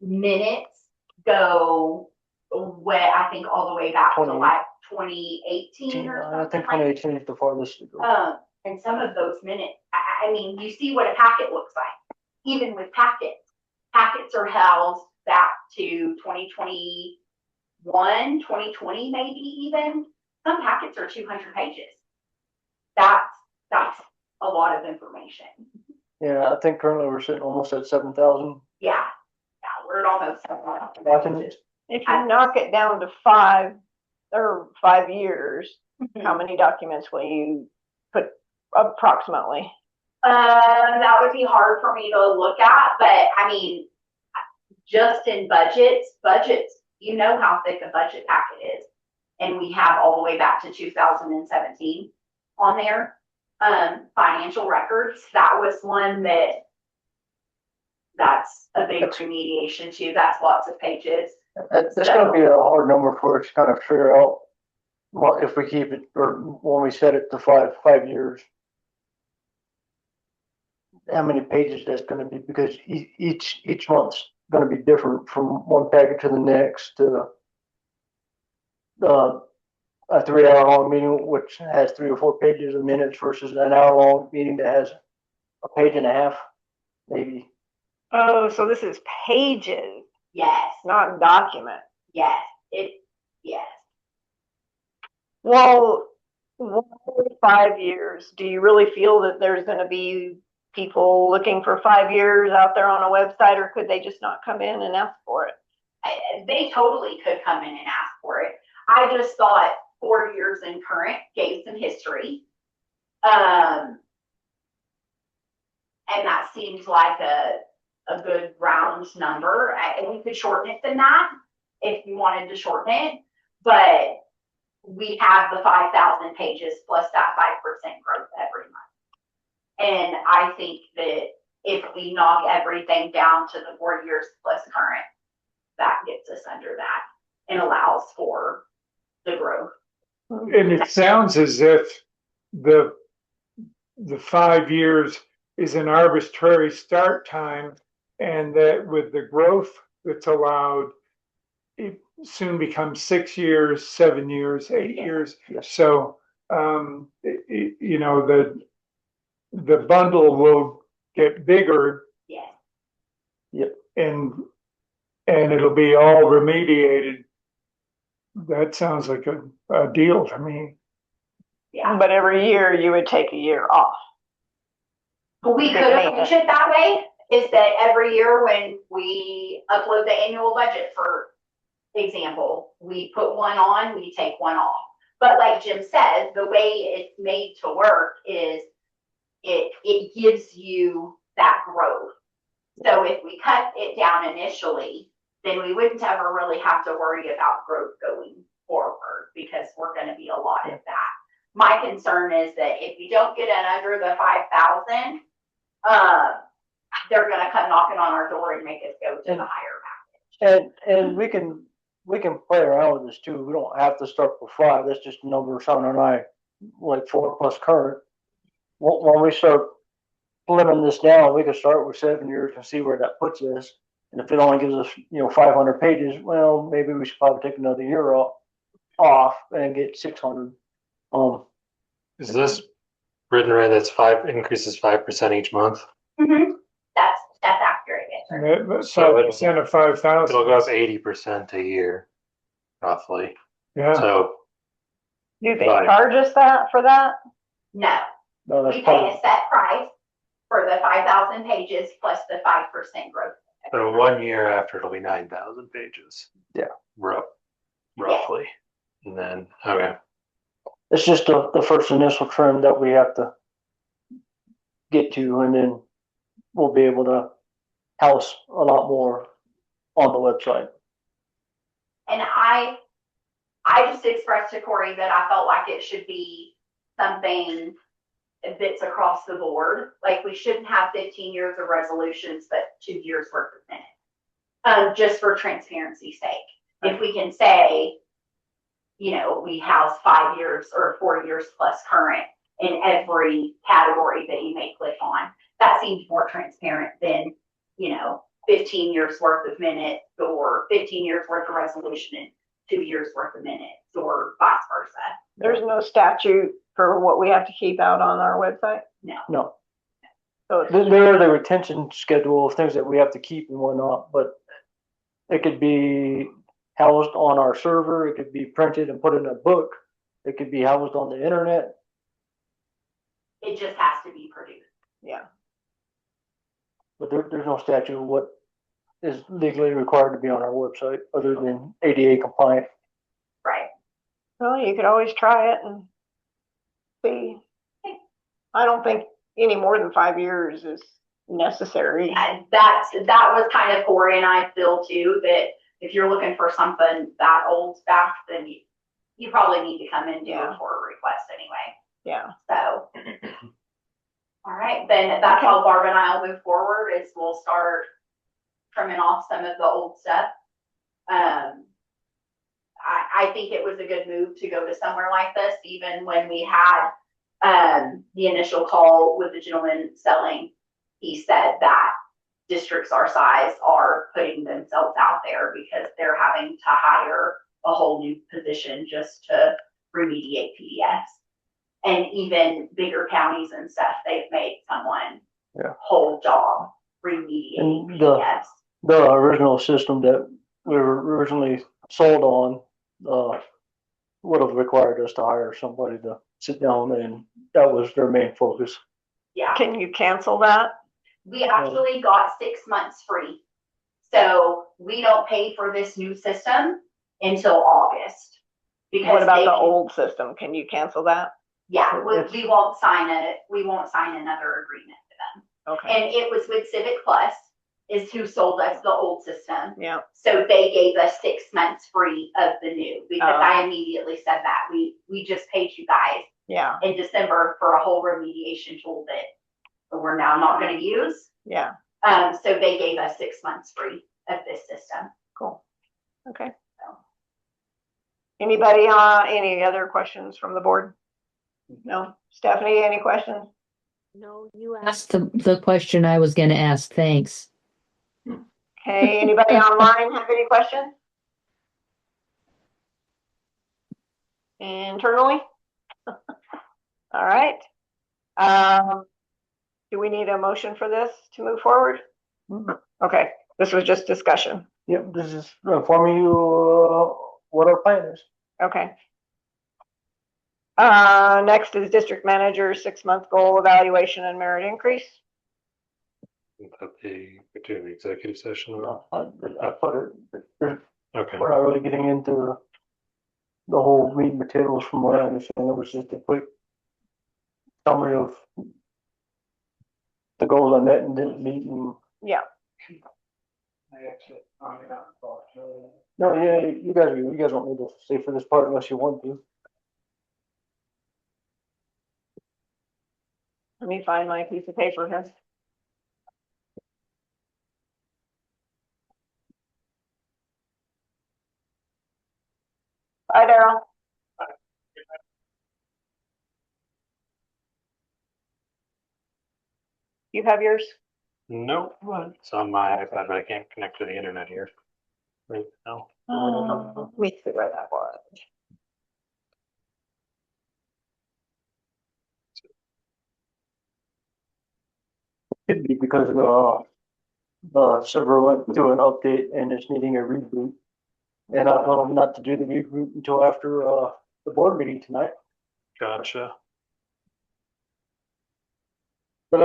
Minutes go I think all the way back to like 2018 or something. I think 2018 is the farthest to go. And some of those minutes, I mean, you see what a packet looks like. Even with packets are housed back to 2021, 2020, maybe even. Some packets are 200 pages. That's a lot of information. Yeah, I think currently we're sitting almost at 7,000. Yeah, we're at almost. Documents. If you knock it down to 5 years, how many documents will you put approximately? That would be hard for me to look at, but I mean, just in budgets, you know how thick a budget packet is. And we have all the way back to 2017 on there. Financial records, that was one that's a big remediation too. That's lots of pages. That's going to be a hard number for us to kind of figure out Well, if we keep it, or when we set it to 5 years, how many pages that's gonna be, because each month's gonna be different from one packet to the next, to a 3 hour long meeting, which has 3 or 4 pages of minutes versus an hour long meeting that has a page and a half, maybe. Oh, so this is pages, Yes, not document. yes, yes. Well, why 5 years? Do you really feel that there's gonna be people looking for 5 years out there on a website, or could they just not come in and ask for it? They totally could come in and ask for it. I just thought 4 years in current gave some history. And that seems like a good round number. And we could shorten it than that if you wanted to shorten it, but we have the 5,000 pages plus that 5% growth every month. And I think that if we knock everything down to the 4 years plus current, that gets us under that and allows for the growth. And it sounds as if the 5 years is an arbitrary start time, and that with the growth that's allowed, it soon becomes 6 years, 7 years, 8 years. Yes. So, you know, the bundle will get bigger. Yes. Yep. And it'll be all remediated. That sounds like a deal to me. Yeah. But every year you would take a year off. We could approach it that way, is that every year when we upload the annual budget, for example, we put one on, we take one off. But like Jim said, the way it's made to work is it gives you that growth. So if we cut it down initially, then we wouldn't ever really have to worry about growth going forward, because we're going to be allotted that. My concern is that if you don't get it under the 5,000, they're going to come knocking on our door and make us go to the higher package. And we can play around with this too. We don't have to start with 5. That's just a number Sean and I like 4 plus current. When we start slimming this down, we can start with 7 years and see where that puts us. And if it only gives us, 500 pages, well, maybe we should probably take another year off and get 600. Is this written right? That's increases 5% each month. Mm-hmm. That's accurate. Yes, sir. That's So 5% of 5,000. It'll go up 80% a year, roughly. Yeah. So Do they Right. charge us for that? No, No, that's we part pay a set price for the 5,000 pages plus the 5% growth. so 1 year after it'll be 9,000 pages. Yeah. Roughly. And then, okay. It's just the first initial trim that we have to get to, and then we'll be able to house a lot more on the website. And I just expressed to Corey that I felt like it should be something that's across the board. Like, we shouldn't have 15 years of resolutions, but 2 years worth of minutes. Just for transparency's sake. If we can say, we house 5 years or 4 years plus current in every category that you may click on, that seems more transparent than, 15 years worth of minutes or 15 years worth of resolution and 2 years worth of minutes, or vice versa. There's no statute for what we have to keep out on our website? No. So it's There is a retention schedule of things that we have to keep and whatnot, but it could be housed on our server. It could be printed and put in a book. It could be housed on the internet. It just has to be produced. yeah. But there's no statute of what is legally required to be on our website other than ADA compliant. Right. Well, you could always try it and see. I don't think any more than 5 years is necessary. And that was kind of Corey and I feel too, that if you're looking for something that old back, then you probably need to come in and do it for a request anyway. Yeah. So, all right, then that's how Barb and I will move forward, is we'll start trimming off some of the old stuff. I think it was a good move to go to somewhere like this, even when we had the initial call with the gentleman selling. He said that districts our size are putting themselves out there because they're having to hire a whole new position just to remediate PDS. And even bigger counties and stuff, they've made someone whole job remediating PDS. The original system that we were originally sold on, would have required us to hire somebody to sit down, and that was their main focus. Yeah. Can you cancel that? We actually got 6 months free. So we don't pay for this new system until August. Because What about the old system? Can you cancel that? Yeah, we won't sign another agreement with them. Okay. And it was with Civic Plus is who sold us the old system. Yeah. So they gave us 6 months free of the new, because I immediately said that we just paid you guys in December for a whole remediation tool that we're now not going to use. Yeah. So they gave us 6 months free of this system. Cool. Okay. Anybody, any other questions from the board? No. Stephanie, any questions? No, you asked the question I was gonna ask. Thanks. Okay, anybody online have any questions? Internally? All right. Do we need a motion for this to move forward? Okay, this was just discussion. Yep, this is informing you what our plan is. Okay. Next is district manager 6-month goal evaluation and merit increase. The executive session. I put it. Okay. We're not really getting into the whole meat and potatoes from what I understand. It was just a quick summary of the goals I met and didn't meet. And yeah. No, yeah, you guys don't need to stay for this part unless you want to. Let me find my piece of paper here. Hi, Daryl. You have yours? Nope, it's on my iPad, but I can't connect to the internet here right now. Let me see where that was. Could be because the server went through an update and it's needing a reboot. And I told them not to do the reboot until after the board meeting tonight. Gotcha. But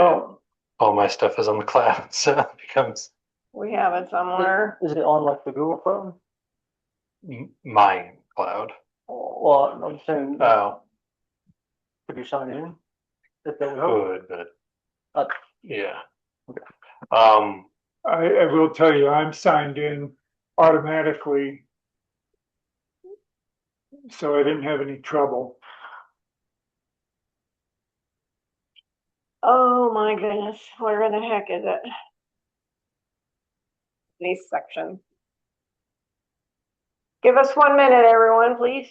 all my stuff is on the cloud, so it becomes we have it somewhere. Is it on like the Google phone? my cloud. Well, I'm saying. Oh, could you sign in? If that would help. good, but yeah. I will tell you, I'm signed in automatically, so I didn't have any trouble. Oh my goodness, where in the heck is it? These sections. Give us 1 minute, everyone, please.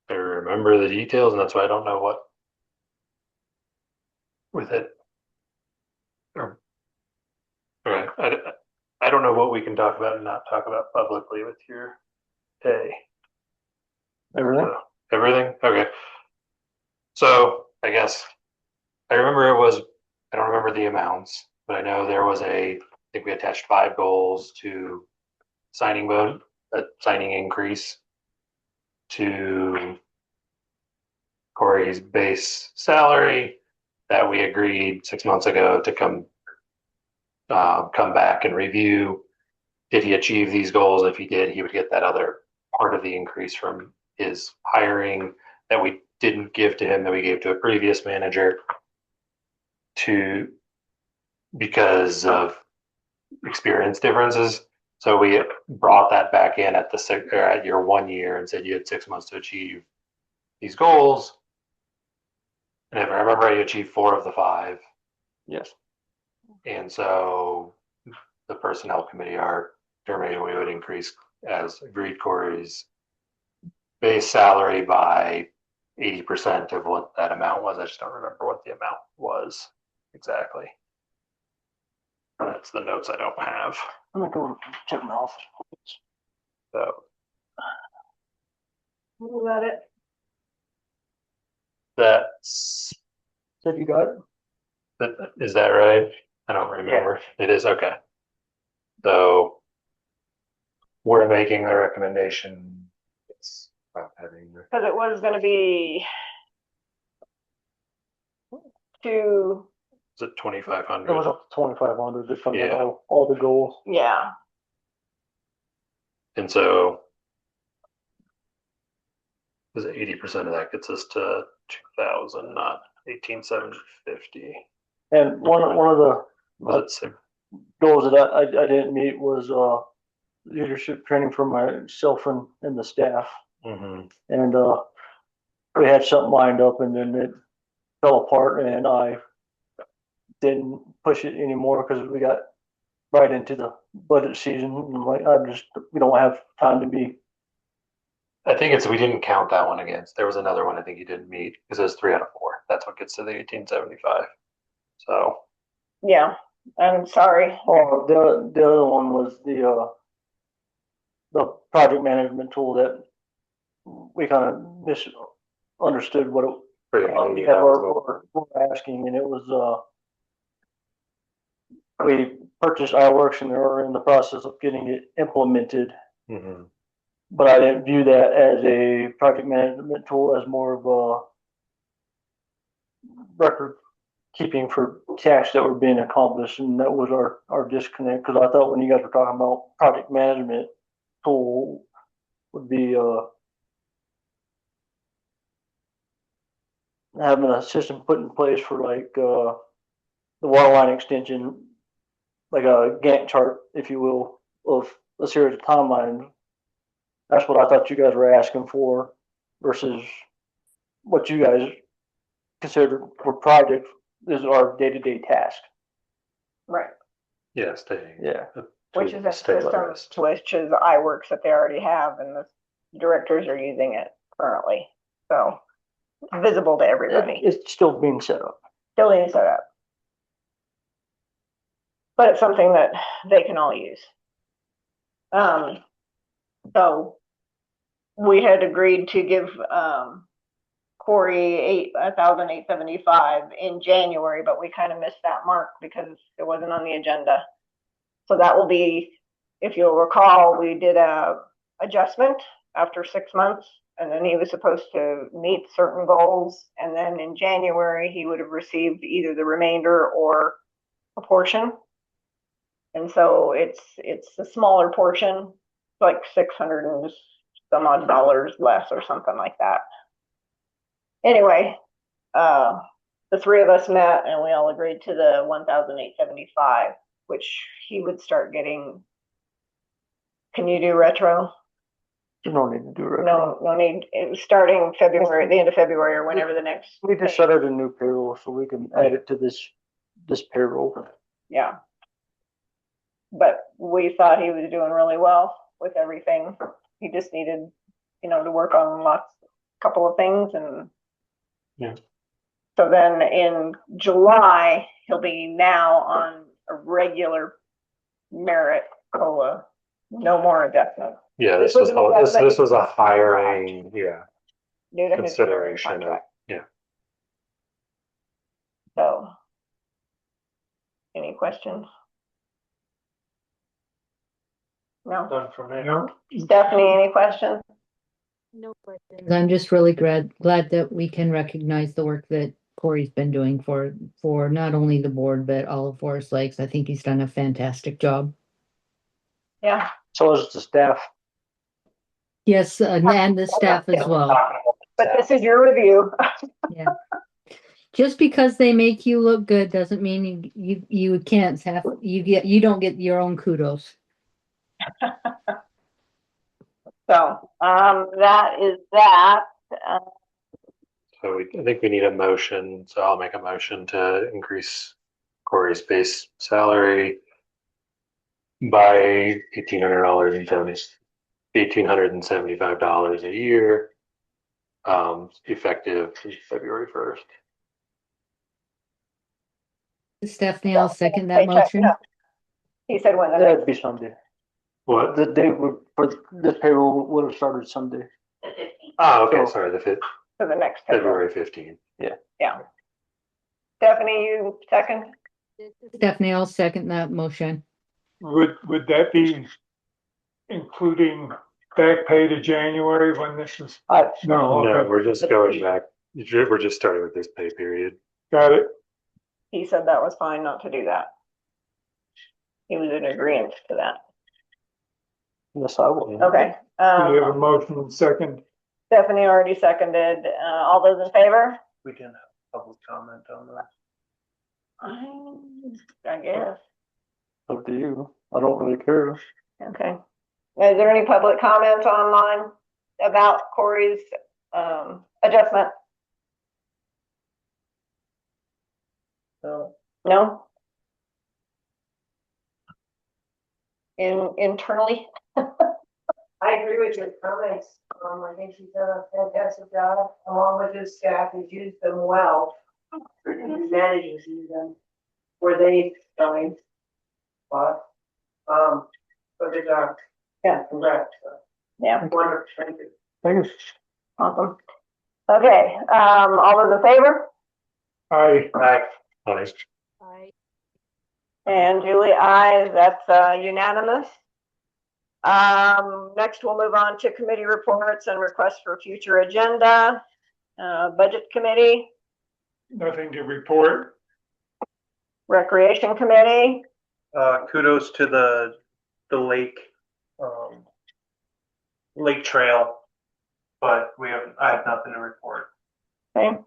I remember the details, and that's why I don't know what with it. All right, I don't know what we can talk about and not talk about publicly with your pay. Everything? Everything? Okay. So I guess I remember I don't remember the amounts, but I know there was I think we attached 5 goals to signing increase to Corey's base salary that we agreed 6 months ago to come back and review. Did he achieve these goals? If he did, he would get that other part of the increase from his hiring that we didn't give to him, that we gave to a previous manager because of experience differences. So we brought that back in at your 1 year and said you had 6 months to achieve these goals. And if I remember, you achieved 4 of the 5. Yes. And so the personnel committee, our determining we would increase as agreed Corey's base salary by 80% of what that amount was. I just don't remember what the amount was exactly. That's the notes I don't have. I'm gonna go check my office. So Is that it? that's, Said you got it? is that right? I don't remember. It is, okay. So we're making the recommendation. It's about having the, Because it was gonna be to, is it It was 2,500? up to 2,500 to fund Yeah. all the goals. yeah, And so because 80% of that gets us to 2,000, not 18,750. And one of the Was it goals that I didn't meet was leadership training for myself and the staff. mm-hmm. And we had something lined up and then it fell apart and I didn't push it anymore because we got right into the budget season. And like we don't have time to be. I think it's, we didn't count that one against. There was another one I think you didn't meet because it was 3 out of 4. That's what gets to the 1875. So yeah, I'm sorry. Oh, the other one was the project management tool that we kind of misunderstood what it pretty we're asking, and it was we purchased iWorks and they're in the process of getting it implemented. mm-hmm. But I didn't view that as a project management tool, as more of a record keeping for tasks that were being accomplished, and that was our disconnect. Because I thought when you guys were talking about project management tool would be having a system put in place for like the water line extension, like a Gantt chart, if you will, of a series of timelines. That's what I thought you guys were asking for versus what you guys consider for project is our day-to-day task. Right. Yeah, staying. Yeah. Which is a system, which is iWorks that they already have, and the directors are using it currently. So it's visible to everybody. It's still being set up. Still being set up. But it's something that they can all use. So we had agreed to give Corey $1,875 in January, but we kind of missed that mark because it wasn't on the agenda. So that will be, if you'll recall, we did a adjustment after 6 months, and then he was supposed to meet certain goals, and then in January he would have received either the remainder or a portion. And so it's a smaller portion, like 600 and some odd dollars less or something like that. Anyway, the three of us met and we all agreed to the 1,875, which he would start getting. Can you do retro? You don't need to do retro. No need. It was starting February, the end of February, or whenever the next. We just set out a new payroll so we can add it to this payroll. Yeah. But we thought he was doing really well with everything. He just needed, to work on couple of things, and yeah. So then in July he'll be now on a regular merit COLA, no more adjustment. Yeah, this was a hiring, Due to his consideration of, contract. yeah. So, any questions? No. Done for me. No, Stephanie, any questions? No questions. I'm just really glad that we can recognize the work that Corey's been doing for not only the board, but all of Forest Lakes. I think he's done a fantastic job. Yeah. So is the staff. Yes, and the staff as well. But this is your review. Yeah. Just because they make you look good doesn't mean you can't have, you don't get your own kudos. So, that is that. So I think we need a motion. So I'll make a motion to increase Corey's base salary by $1,875 a year, effective February 1st. Stephanie, I'll second that Paycheck, motion. no. He said when the That'd next, be Sunday. What? The date would, for this payroll would have started Sunday. The 15th. Oh, okay, So- sorry, the fifth, for the next payroll. February 15th. Yeah. Stephanie, you second? Stephanie, I'll second that motion. Would that be including back pay to January when this is? No, No, okay, we're just going back. We're just starting with this pay period. got it. He said that was fine not to do that. He was in agreement to that. Yes, I will. Okay. We have a motion and second. Stephanie already seconded. All those in favor? We can have public comment on that. I guess. Up to you. I don't really care. Okay. Is there any public comment online about Corey's adjustment? No? Internally? I agree with your comments. I think she's done a fantastic job, along with his staff, who's used them well. His managers use them where they shine. But, good job. Yeah. Congrats. Yeah, Wonderful. Thank you. Thank you. awesome. Okay, all those in favor? Aye. Nice. And Julie, aye, that's unanimous. Next we'll move on to committee reports and requests for future agenda. Budget committee, Nothing to report. recreation committee, Kudos to the lake, lake trail, but I have nothing to report. okay.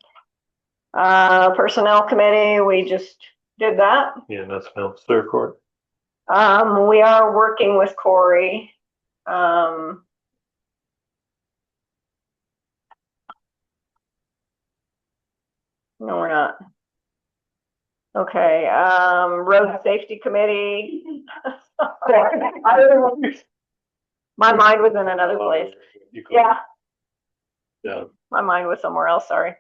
Personnel committee, we just did that. Yeah, nothing else to report. We are working with Corey. No, we're not. Okay, road safety committee. My mind was in another place. Yeah, Yeah. my mind was somewhere else, sorry.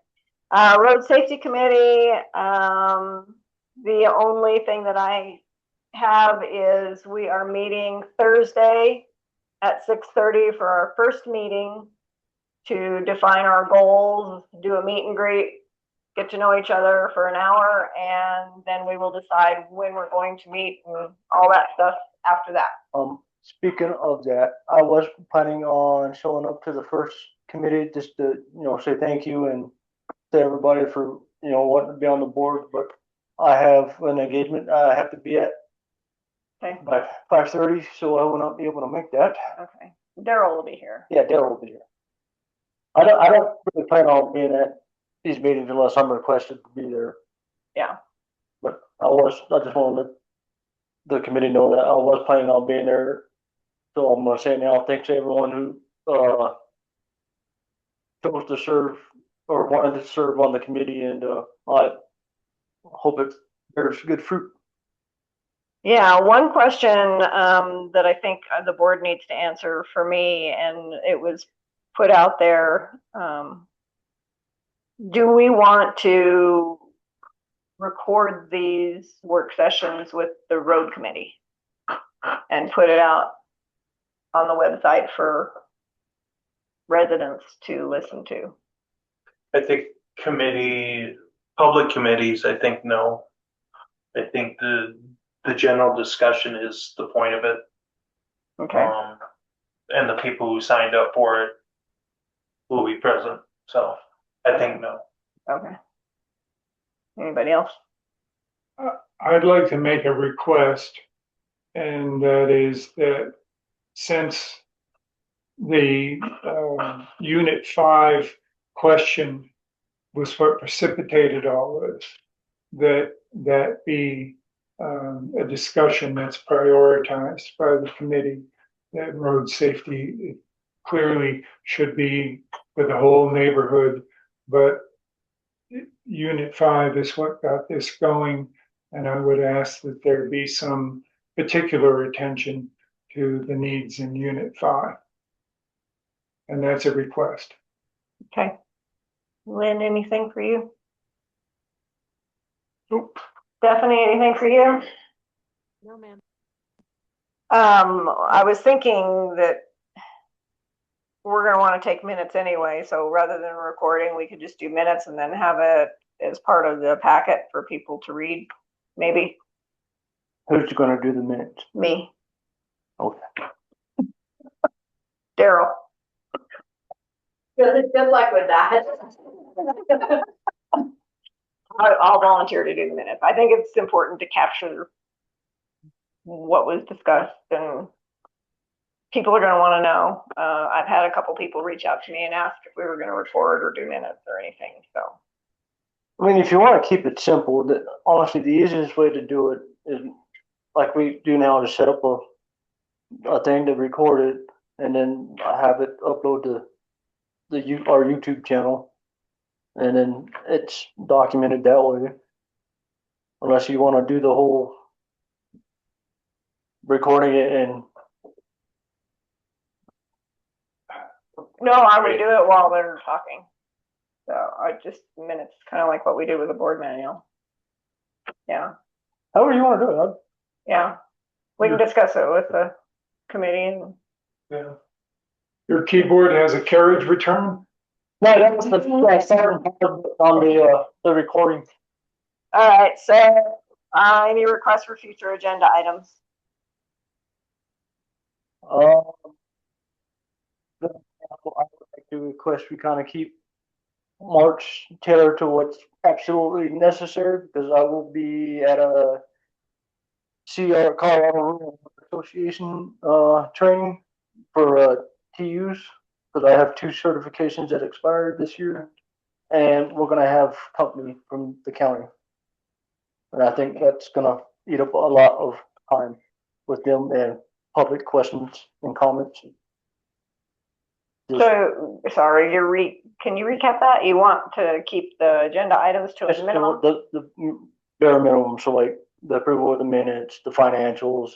Road safety committee, the only thing that I have is we are meeting Thursday at 6:30 for our first meeting to define our goals, do a meet and greet, get to know each other for an hour, and then we will decide when we're going to meet and all that stuff after that. Speaking of that, I was planning on showing up to the first committee just to, say thank you and to everybody for, wanting to be on the board, but I have an engagement I have to be at Okay, by 5:30, so I will not be able to make that. okay. Daryl will be here. Yeah, Daryl will be here. I don't really plan on being at these meetings unless I'm requested to be there. Yeah. But I just want to let the committee know that I was planning on being there. So I'm gonna say now, thanks to everyone who, chose to serve or wanted to serve on the committee, and, I hope it bears good fruit. Yeah, one question that I think the board needs to answer for me, and it was put out there. Do we want to record these work sessions with the road committee and put it out on the website for residents to listen to? I think public committees, I think no. I think the general discussion is the point of it. Okay, And the people who signed up for it will be present. So I think no. okay. Anybody else? I'd like to make a request, and that is that since the Unit 5 question was what precipitated all this, that be a discussion that's prioritized by the committee, that road safety clearly should be for the whole neighborhood, but Unit 5 is what got this going, and I would ask that there be some particular attention to the needs in Unit 5. And that's a request. Okay. Lynn, anything for you? Nope. Stephanie, anything for you? No, ma'am. I was thinking that we're gonna want to take minutes anyway, so rather than recording, we could just do minutes and then have it as part of the packet for people to read, maybe Who's gonna do the minutes? me, Okay. Daryl. Good luck with that. I'll volunteer to do the minutes. I think it's important to capture what was discussed, and people are gonna wanna know. I've had a couple people reach out to me and ask if we were gonna record or do minutes or anything, so. I mean, if you want to keep it simple, honestly, the easiest way to do it is like we do now, to set up a thing to record it and then have it upload to our YouTube channel, and then it's documented that way. Unless you want to do the whole recording it and. No, I would do it while they're talking. So I just minutes, kind of like what we do with the board manual. Yeah, However you want to do it. yeah. We can discuss it with the committee and. Yeah. Your keyboard has a carriage return? No, that was the starting part on the recording. All right, so any requests for future agenda items? I would like to request we kind of keep March tailored to what's absolutely necessary, because I will be at a CR Colorado Rural Association training for TUs, because I have 2 certifications that expired this year, and we're gonna have company from the county. And I think that's gonna eat up a lot of time with them and public questions and comments. So, sorry, can you recap that? You want to keep the agenda items to a minimum? The bare minimum, so like the approval of the minutes, the financials,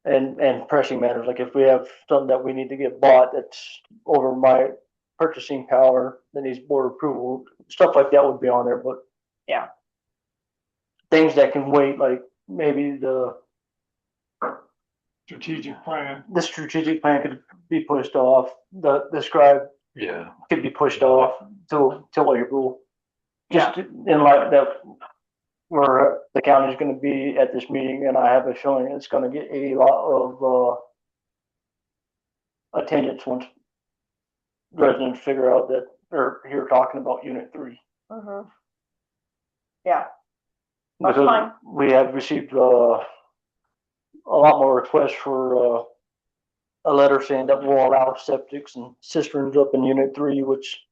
and pressing matters, like if we have something that we need to get bought that's over my purchasing power, that needs board approval, stuff like that would be on there, but. Yeah. Things that can wait, like maybe the Strategic plan. strategic plan could be pushed off, the scribe Yeah. could be pushed off till April. Yeah. Just in light that where the county's gonna be at this meeting, and I have a feeling it's gonna get a lot of attendance once residents figure out that they're here talking about Unit 3. Mm-hmm. Yeah. That's Because fine. we have received a lot more requests for a letter saying that we'll allow septics and cisterns up in Unit 3, which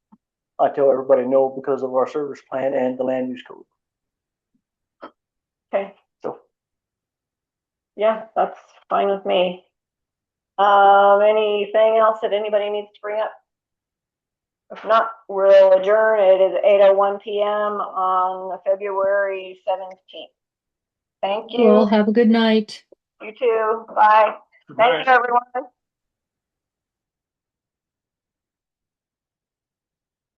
I tell everybody no, because of our service plan and the land use code. Okay. So. Yeah, that's fine with me. Anything else that anybody needs to bring up? If not, we'll adjourn. It is 8:01 p.m. on February 17th. Thank you. Well, have a good night. You too. Bye. Thank you, everyone.